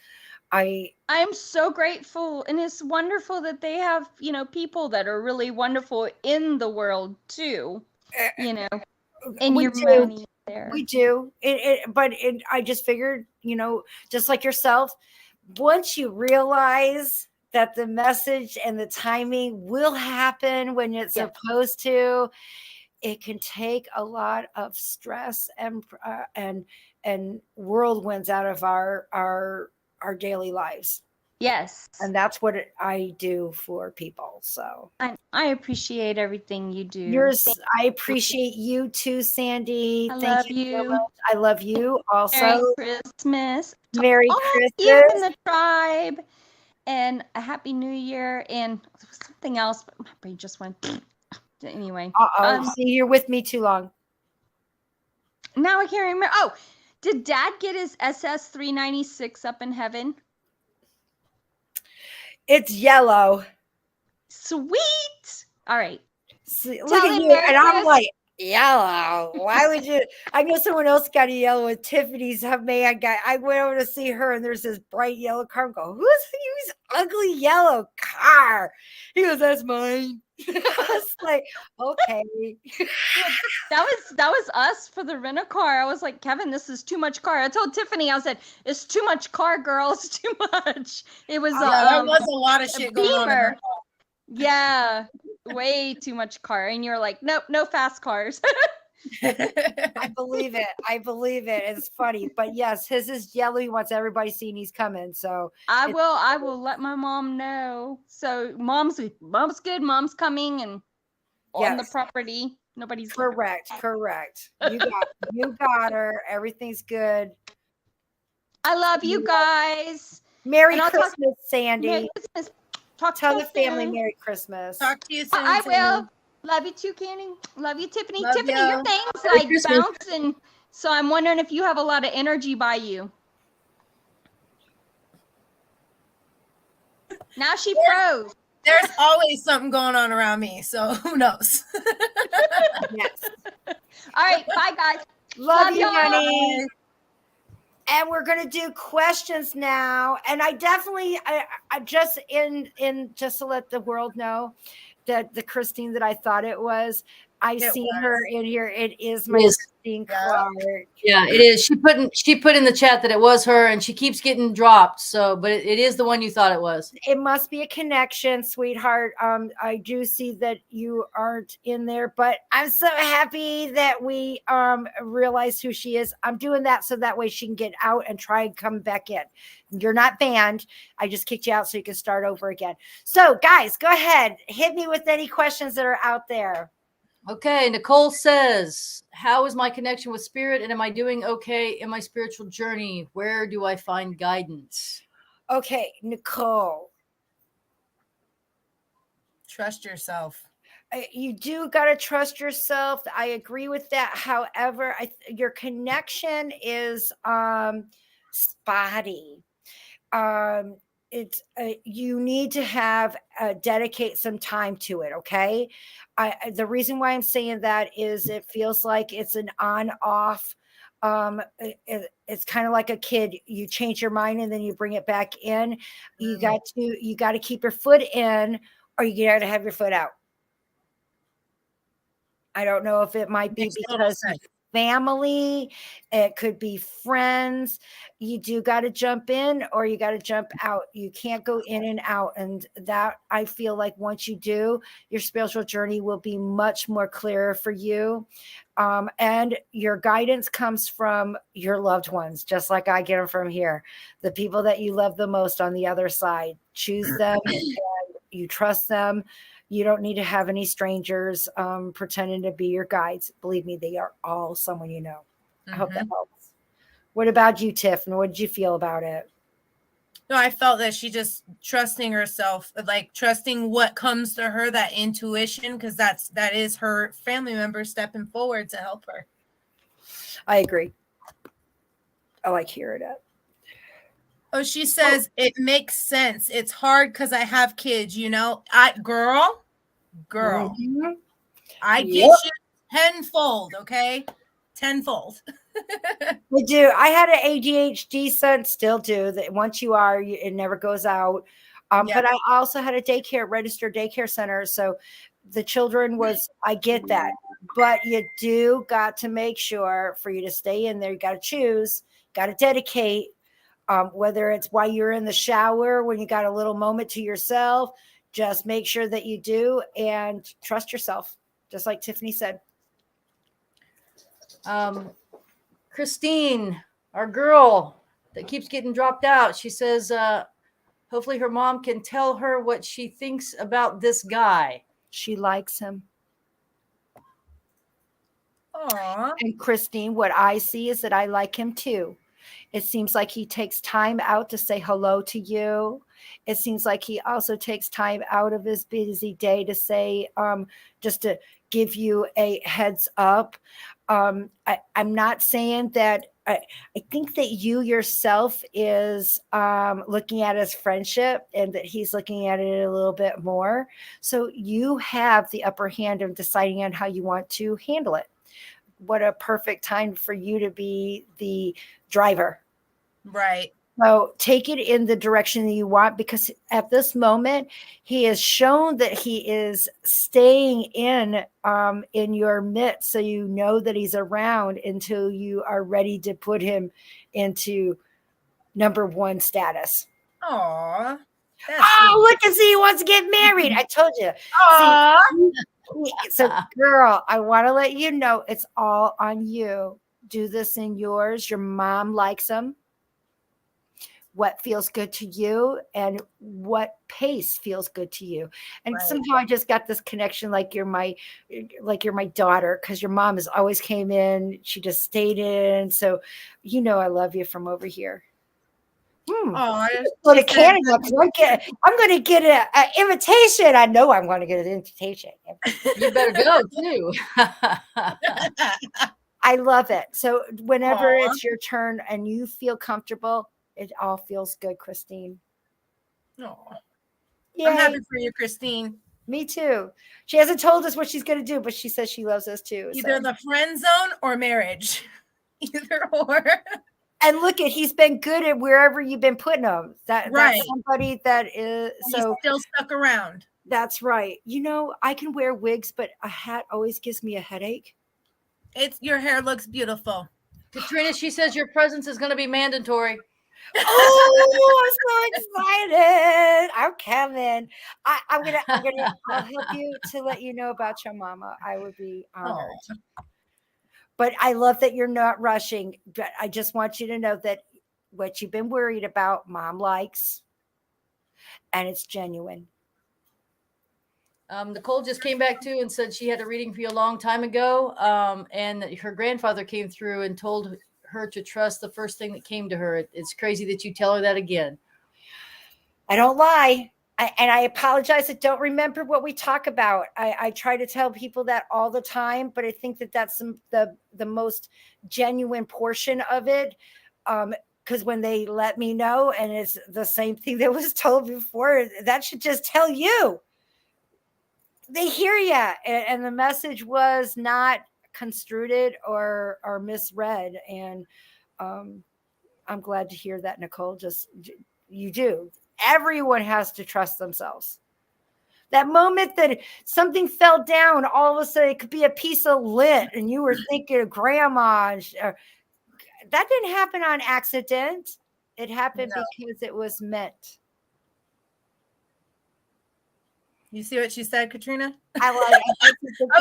I'm so grateful, and it's wonderful that they have, people that are really wonderful in the world too, and we your do. money there. We do. But I just figured, just like yourself, once you realize that the message and the timing will happen when it's supposed to, it can take a lot of stress and whirlwinds out of our daily lives. Yes. And that's what I do for people. So I appreciate everything you do. yours, I appreciate you too, Sandy. I Thank love you so you. much. I love you Merry also. Christmas to Merry all of Christmas. you in the tribe, and a happy new year, and something else, but my brain just went anyway. See, you're with me too long. Now I can't remember. Oh, did Dad get his SS 396 up in heaven? It's yellow. Sweet. All right. See, look Tell at him you. Merry And I'm Christmas. like, yellow. Why would you? I know someone else got a yellow with Tiffany's man guy. I went over to see her and there's this bright yellow car. I go, who's ugly yellow car? He goes, that's mine. I was like, okay. That was us for the rent a car. I was like, Kevin, this is too much car. I told Tiffany, I said, it's too much car, girl. It's too much. It was there was a lot of a shit going on. In Beamer. her Yeah, way too much car. And you're like, nope, no fast cars. I believe it. I believe it. It's funny. But yes, his is yellow. He wants everybody seeing he's coming. So I will let my mom know. So mom's good. Mom's coming and on the yes. property. Nobody's Correct. You got her. Everything's good. I love you guys. Merry And I'll talk- Christmas, Sandy. Merry Christmas. Talk to Tell you the family soon. Merry Christmas. Talk to you soon. I Tiffany. will. Love you too, Candy. Love you, Tiffany. Love Tiffany, you. your thing's Merry like Christmas. bouncing. So I'm wondering if you have a lot of energy by you. Now she froze. There's always something going on around me, so who knows? Yes. All right, bye guys. Love you, y'all. honey. And we're gonna do questions now. And I definitely, I just just to let the world know that the Christine that I thought it was, I've It seen was. her in here. It is my Yes. Christine Yeah. Clark. Yeah, it is. She put in the chat that it was her, and she keeps getting dropped. So, but it is the one you thought it was. It must be a connection, sweetheart. I do see that you aren't in there, but I'm so happy that we realized who she is. I'm doing that so that way she can get out and try and come back in. You're not banned. I just kicked you out so you can start over again. So, guys, go ahead. Hit me with any questions that are out there. Okay, Nicole says, how is my connection with spirit, and am I doing okay in my spiritual journey? Where do I find guidance? Okay, Nicole. Trust yourself. You do got to trust yourself. I agree with that. However, your connection is spotty. It's you need to have dedicate some time to it. Okay. The reason why I'm saying that is it feels like it's an on off. It's kind of like a kid. You change your mind and then you bring it back in. You got to keep your foot in, or you got to have your foot out. I don't know if it might be Makes total because sense. family, it could be friends. You do got to jump in or you got to jump out. You can't go in and out. And that, I feel like once you do, your spiritual journey will be much more clearer for you. And your guidance comes from your loved ones, just like I get them from here. The people that you love the most on the other side, choose them and you trust them. You don't need to have any strangers pretending to be your guides. Believe me, they are all someone you know. I hope that helps. What about you, Tiff? And what did you feel about it? No, I felt that she just trusting herself, like trusting what comes to her, that intuition, because that is her family member stepping forward to help her. I agree. I like hearing it. Oh, she says it makes sense. It's hard because I have kids, you know. Girl, Mhm. I get Yep. you tenfold, okay? Tenfold. I do. I had an ADHD son, still do. That once you are, it never goes out. But I also had a registered daycare center. So the children was, I get that. But you do got to make sure for you to stay in there, you got to choose, got to dedicate. Whether it's while you're in the shower, when you got a little moment to yourself, just make sure that you do and trust yourself, just like Tiffany said. Christine, our girl that keeps getting dropped out, she says, Hopefully her mom can tell her what she thinks about this guy. She likes him. Aw. And Christine, what I see is that I like him too. It seems like he takes time out to say hello to you. It seems like he also takes time out of his busy day to say, just to give you a heads up. I'm not saying that. I think that you yourself is looking at his friendship and that he's looking at it a little bit more. So you have the upper hand of deciding on how you want to handle it. What a perfect time for you to be the driver. Right. So take it in the direction that you want, because at this moment he has shown that he is staying in your midst, so you know that he's around until you are ready to put him into number one status. Aw. That's Oh, look and see, he wants to get married. I told you. Aw. So, girl, I want to let you know it's all on you. Do this in yours. Your mom likes them. What feels good to you and what pace feels good to you. And Right. somehow I just got this connection like you're my daughter, because your mom has always came in. She just stayed in. So, I love you from over here. Aw. Go to Canada. I'm going to get an invitation. I know I'm going to get an invitation. You better go too. I love it. So whenever Aw. it's your turn and you feel comfortable, it all feels good, Christine. Aw. Yay. I'm happy for you, Christine. Me too. She hasn't told us what she's going to do, but she says she loves us too. Either So. the friend zone or marriage. Either or. And look at, he's been good at wherever you've been putting him. That's Right. somebody that is And so. he's still stuck around. That's right. I can wear wigs, but a hat always gives me a headache. Your hair looks beautiful. Katrina, she says your presence is going to be mandatory. Oh, I'm so excited. I'm coming. I'll help you to let you know about your mama. I would be honored. Aw. But I love that you're not rushing. But I just want you to know that what you've been worried about, mom likes, and it's genuine. Nicole just came back too and said she had a reading for you a long time ago, and that her grandfather came through and told her to trust the first thing that came to her. It's crazy that you tell her that again. I don't lie. And I apologize. I don't remember what we talk about. I try to tell people that all the time, but I think that that's the most genuine portion of it. Because when they let me know and it's the same thing that was told before, that should just tell you. They hear you. And the message was not construed or misread. And I'm glad to hear that, Nicole. Just you do. Everyone has to trust themselves. That moment that something fell down, all of a sudden it could be a piece of lint and you were thinking of grandma. That didn't happen on accident. It happened because it was meant. You see what she said, Katrina? I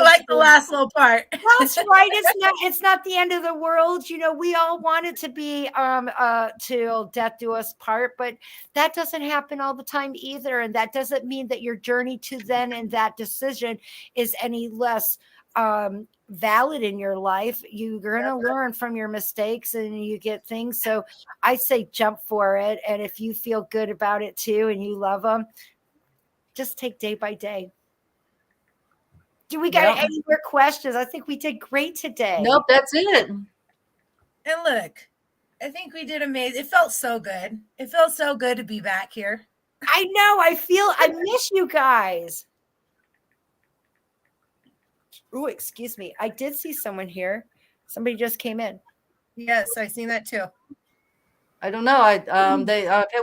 like the last little part. That's right. It's not the end of the world. We all want it to be till death do us part, but that doesn't happen all the time either. And that doesn't mean that your journey to then and that decision is any less valid in your life. You're going to learn from your mistakes and you get things. So I say jump for it. And if you feel good about it too and you love them, just take day by day. Do we got any more questions? I think we did great today. Nope, that's it. And look, I think we did amazing. It felt so good. It felt so good to be back here. I know. I miss you guys. Oh, excuse me. I did see someone here. Somebody just came in. Yes, I seen that too. I don't know.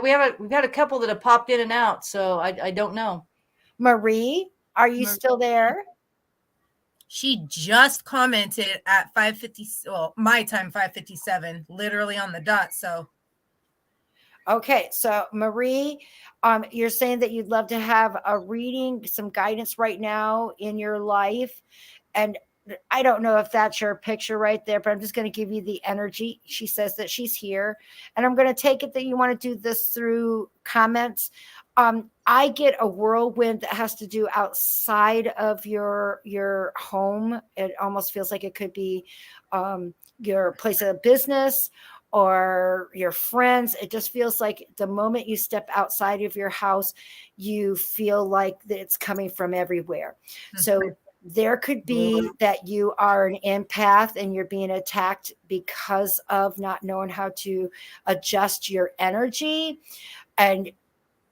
We've had a couple that have popped in and out, so I don't know. Marie, are you still there? She just commented at 5:50. Well, my time 5:57, literally on the dot. So, okay. So Marie, you're saying that you'd love to have a reading, some guidance right now in your life, and I don't know if that's your picture right there, but I'm just going to give you the energy. She says that she's here, and I'm going to take it that you want to do this through comments. I get a whirlwind that has to do outside of your home. It almost feels like it could be your place of business or your friends. It just feels like the moment you step outside of your house, you feel like that it's coming from everywhere. So there could be that you are an empath and you're being attacked because of not knowing how to adjust your energy. And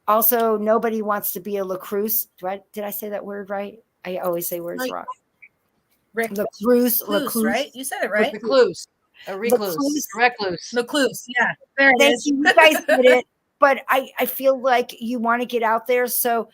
also, nobody wants to be a recluse. Did I say that word right? I always say words wrong. Recluse, right? You said it right. Recluse. A recluse. Recluse. Recluse. Yeah. There it is. You guys did it. But I feel like you want to get out there. So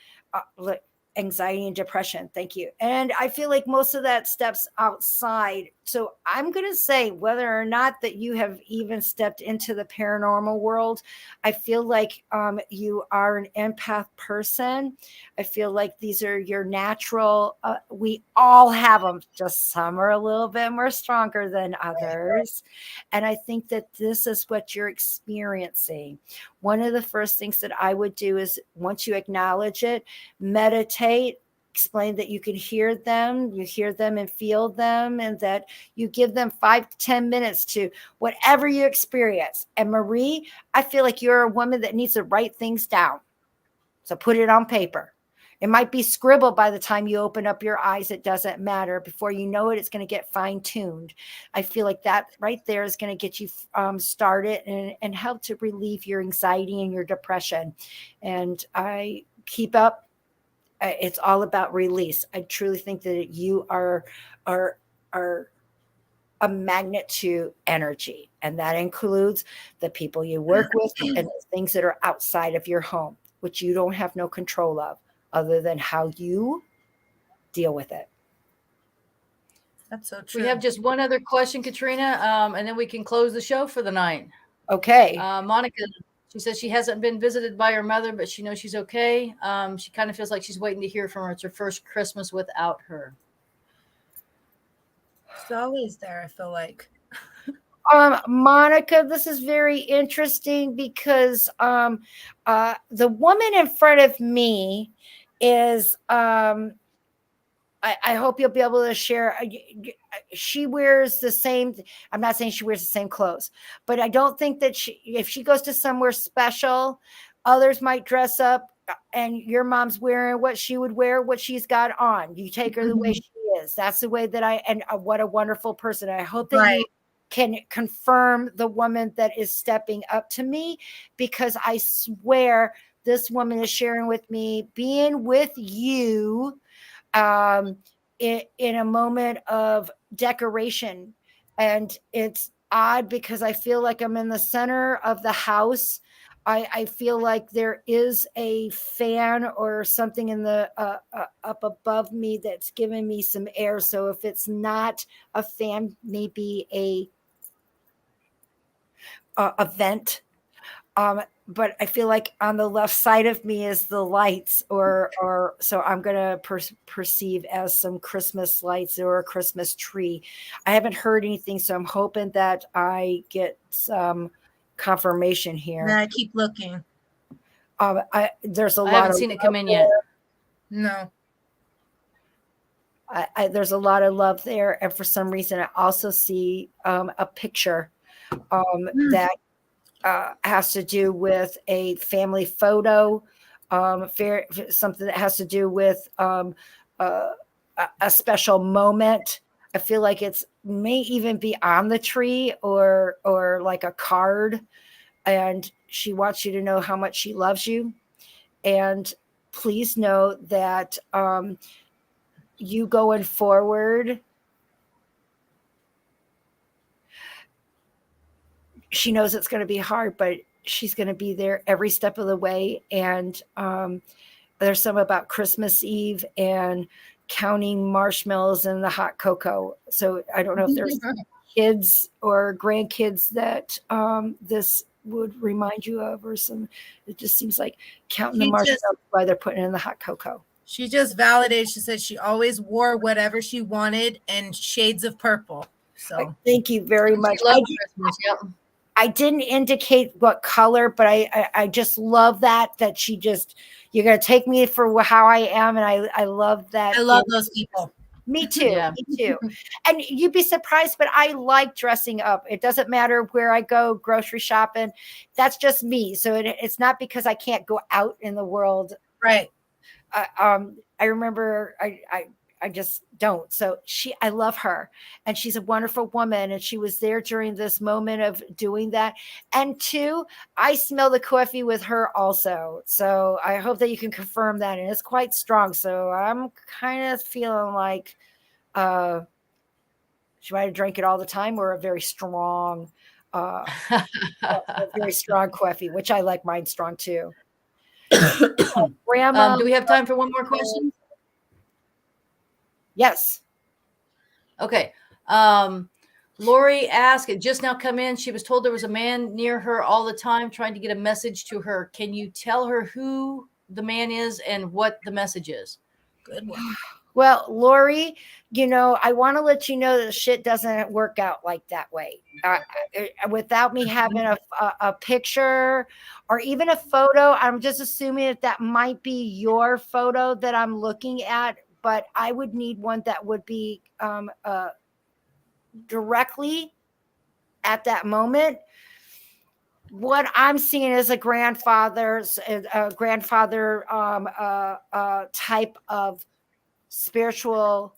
look, anxiety and depression. Thank you. And I feel like most of that steps outside. So I'm going to say whether or not that you have even stepped into the paranormal world, I feel like you are an empath person. I feel like these are your natural, we all have them, just some are a little bit more stronger than others. And I think that this is what you're experiencing. One of the first things that I would do is once you acknowledge it, meditate, explain that you can hear them, you hear them and feel them, and that you give them 5 to 10 minutes to whatever you experience. And Marie, I feel like you're a woman that needs to write things down. So put it on paper. It might be scribbled by the time you open up your eyes. It doesn't matter. Before you know it, it's going to get fine-tuned. I feel like that right there is going to get you started and help to relieve your anxiety and your depression. And I keep up. It's all about release. I truly think that you are a magnet to energy, and that includes the people you work with and the things that are outside of your home, which you don't have no control of, other than how you deal with it. That's so true. We have just one other question, Katrina, and then we can close the show for the night. Okay. Monica, she says she hasn't been visited by her mother, but she knows she's okay. She kind of feels like she's waiting to hear from her. It's her first Christmas without her. She's always there, I feel like. Monica, this is very interesting because the woman in front of me is I hope you'll be able to share. She wears the same. I'm not saying she wears the same clothes, but I don't think that if she goes to somewhere special, others might dress up and your mom's wearing what she would wear, what she's got on. You take her the way she is. That's the way that and what a wonderful person. I hope that you can confirm the woman that is stepping up to me, because I swear this woman is sharing with me being with you in a moment of decoration. And it's odd because I feel like I'm in the center of the house. I feel like there is a fan or something in the up above me that's giving me some air. So if it's not a fan, maybe a vent. But I feel like on the left side of me is the lights, or so I'm going to perceive as some Christmas lights or a Christmas tree. I haven't heard anything, so I'm hoping that I get some confirmation here. And I keep looking. There's a lot. I haven't seen it come in yet. No. There's a lot of love there, and for some reason, I also see a picture that has to do with a family photo, something that has to do with a special moment. I feel like it's may even be on the tree or like a card, and she wants you to know how much she loves you. And please know that you going forward, she knows it's going to be hard, but she's going to be there every step of the way. And there's some about Christmas Eve and counting marshmallows in the hot cocoa. So I don't know if there's kids or grandkids that this would remind you of, or some. It just seems like counting the marshmallows while they're putting in the hot cocoa. She just validated. She said she always wore whatever she wanted and shades of purple. So Thank you very much. She loves Christmas. Yep. I didn't indicate what color, but I just love that she just, you're going to take me for how I am. And I love that. I love those people. Me too. Yeah. Me too. And you'd be surprised, but I like dressing up. It doesn't matter where I go grocery shopping. That's just me. So it's not because I can't go out in the world. Right. I remember I just don't. So I love her, and she's a wonderful woman. And she was there during this moment of doing that. And two, I smell the coffee with her also. So I hope that you can confirm that. And it's quite strong. So I'm kind of feeling like she might have drank it all the time, or a very strong, a very strong coffee, which I like mine strong too. Grandma, Do we have time for one more question? yes. Okay. Lori asked, it just now come in. She was told there was a man near her all the time trying to get a message to her. Can you tell her who the man is and what the message is? Good one. Well, Lori, I want to let you know that shit doesn't work out like that way. Without me having a picture or even a photo, I'm just assuming that might be your photo that I'm looking at, but I would need one that would be directly at that moment. What I'm seeing is a grandfather type of spiritual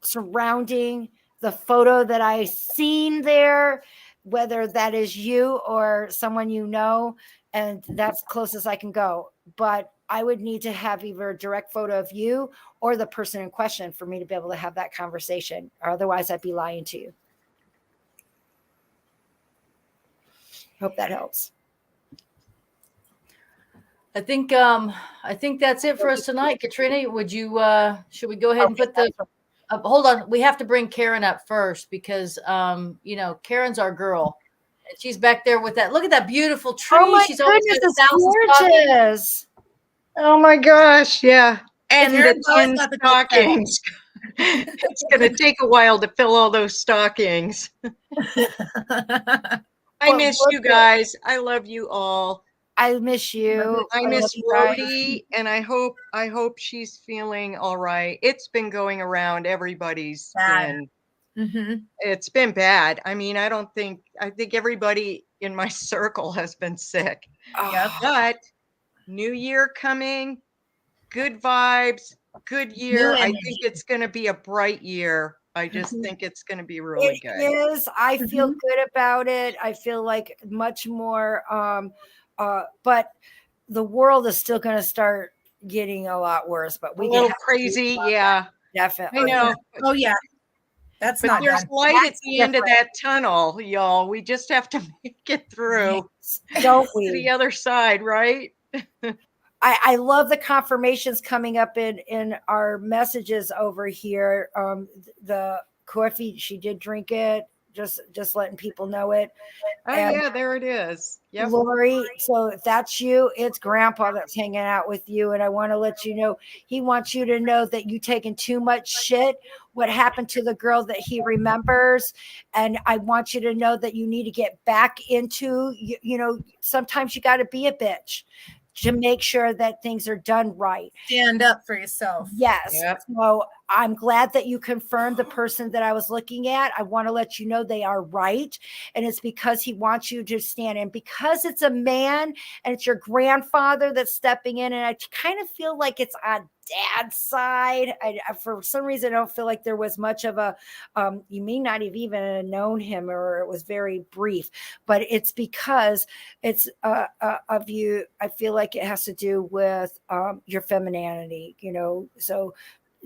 surrounding the photo that I seen there, whether that is you or someone and that's close as I can go. But I would need to have either a direct photo of you or the person in question for me to be able to have that conversation. Or otherwise, I'd be lying to you. Hope that helps. I think that's it for us tonight. Katrina, would you should we go ahead and put the hold on, we have to bring Karen up first because Karen's our girl. And she's back there with that. Look at that beautiful tree. Oh my She's always goodness, got it's 1,000 stockings. gorgeous. Oh my gosh, yeah. And Karen's the always 10 got the good stuff. stockings. It's going to take a while to fill all those stockings. I Well, miss look you at- guys. I love you all. I miss you. I love miss you guys. Rhodey, and I hope she's feeling all right. It's been going around. Everybody's Bad. been it's been bad. I mean, I think everybody in my circle has been sick. Yep. But new year coming, good vibes, good year. I energy. think it's going to be a bright year. I just think it's going to be really It good. is. I feel good about it. I feel like much more. But the world is still going to start getting a lot worse. But A we little get crazy, yeah. definitely. I know. Oh yeah. That's But not there's done. light at That's the end of that tunnel, y'all. We just have to make it through Don't to we? the other side, right? I love the confirmations coming up in our messages over here. The coffee, she did drink it. Just letting people know it. Oh And yeah, there it is. Yep. Lori, so if that's you, it's Grandpa that's hanging out with you. And I want to let you know, he wants you to know that you taking too much shit. What happened to the girl that he remembers. And I want you to know that you need to get back into, sometimes you got to be a bitch to make sure that things are done right. Stand up for yourself. Yes. Yep. So I'm glad that you confirmed the person that I was looking at. I want to let you know they are right. And it's because he wants you to stand in, because it's a man and it's your grandfather that's stepping in. And I kind of feel like it's on dad's side. I for some reason, I don't feel like there was much of a, you may not have even known him, or it was very brief, but it's because it's of you. I feel like it has to do with your femininity, so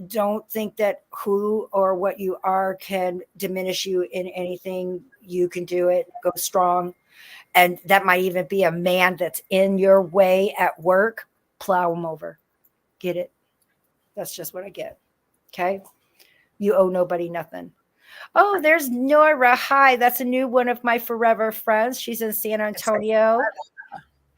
don't think that who or what you are can diminish you in anything. You can do it. Go strong. And that might even be a man that's in your way at work. Plow him over. Get it? That's just what I get. Okay. You owe nobody nothing. Oh, there's Nora. Hi. That's a new one of my forever friends. She's in San Antonio.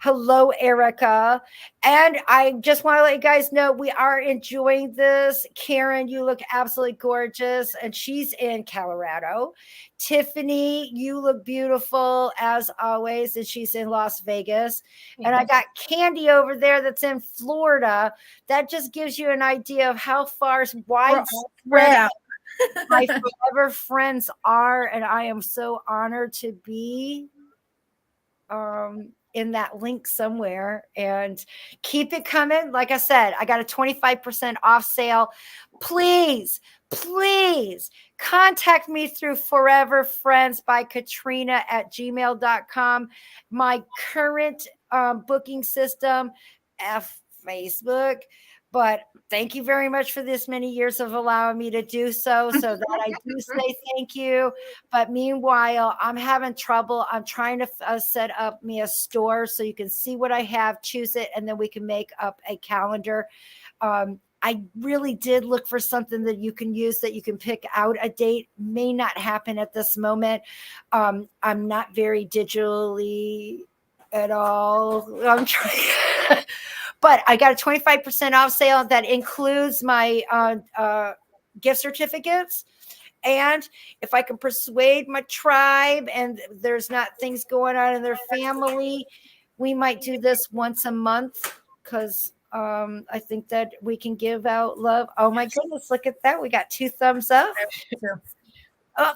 Hello, Erica. And I just want to let you guys know we are enjoying this. Karen, you look absolutely gorgeous. And she's in Colorado. Tiffany, you look beautiful as always. And she's in Las Vegas. And I got Candy over there that's in Florida. That just gives you an idea of how far We're all spread widespread out. my forever friends are. And I am so honored to be in that link somewhere, and keep it coming. Like I said, I got a 25% off sale. Please contact me through Forever Friends by Katrina at gmail.com. My current booking system, Facebook. But thank you very much for this many years of allowing me to do so that I do say thank you. But meanwhile, I'm having trouble. I'm trying to set up me a store so you can see what I have, choose it, and then we can make up a calendar. I really did look for something that you can use, that you can pick out a date. May not happen at this moment. I'm not very digitally at all. I'm trying. But I got a 25% off sale that includes my gift certificates. And if I can persuade my tribe and there's not things going on in their family, we might do this once a month, because I think that we can give out love. Oh my goodness, look at that. We got 2 thumbs up.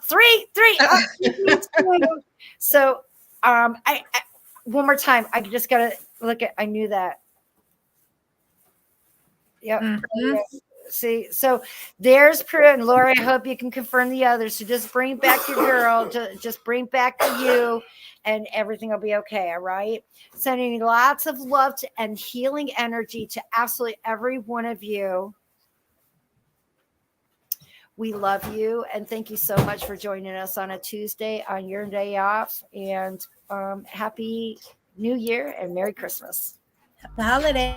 Three. So I one more time. I just gotta look at, I knew that. Yep. Mhm. See, so there's Prue and Lori. I hope you can confirm the others. So just bring back your girl. Just bring back you, and everything will be okay. All right. Sending you lots of love and healing energy to absolutely every one of you. We love you, and thank you so much for joining us on a Tuesday on your day off. And happy New Year and Merry Christmas. Happy holiday.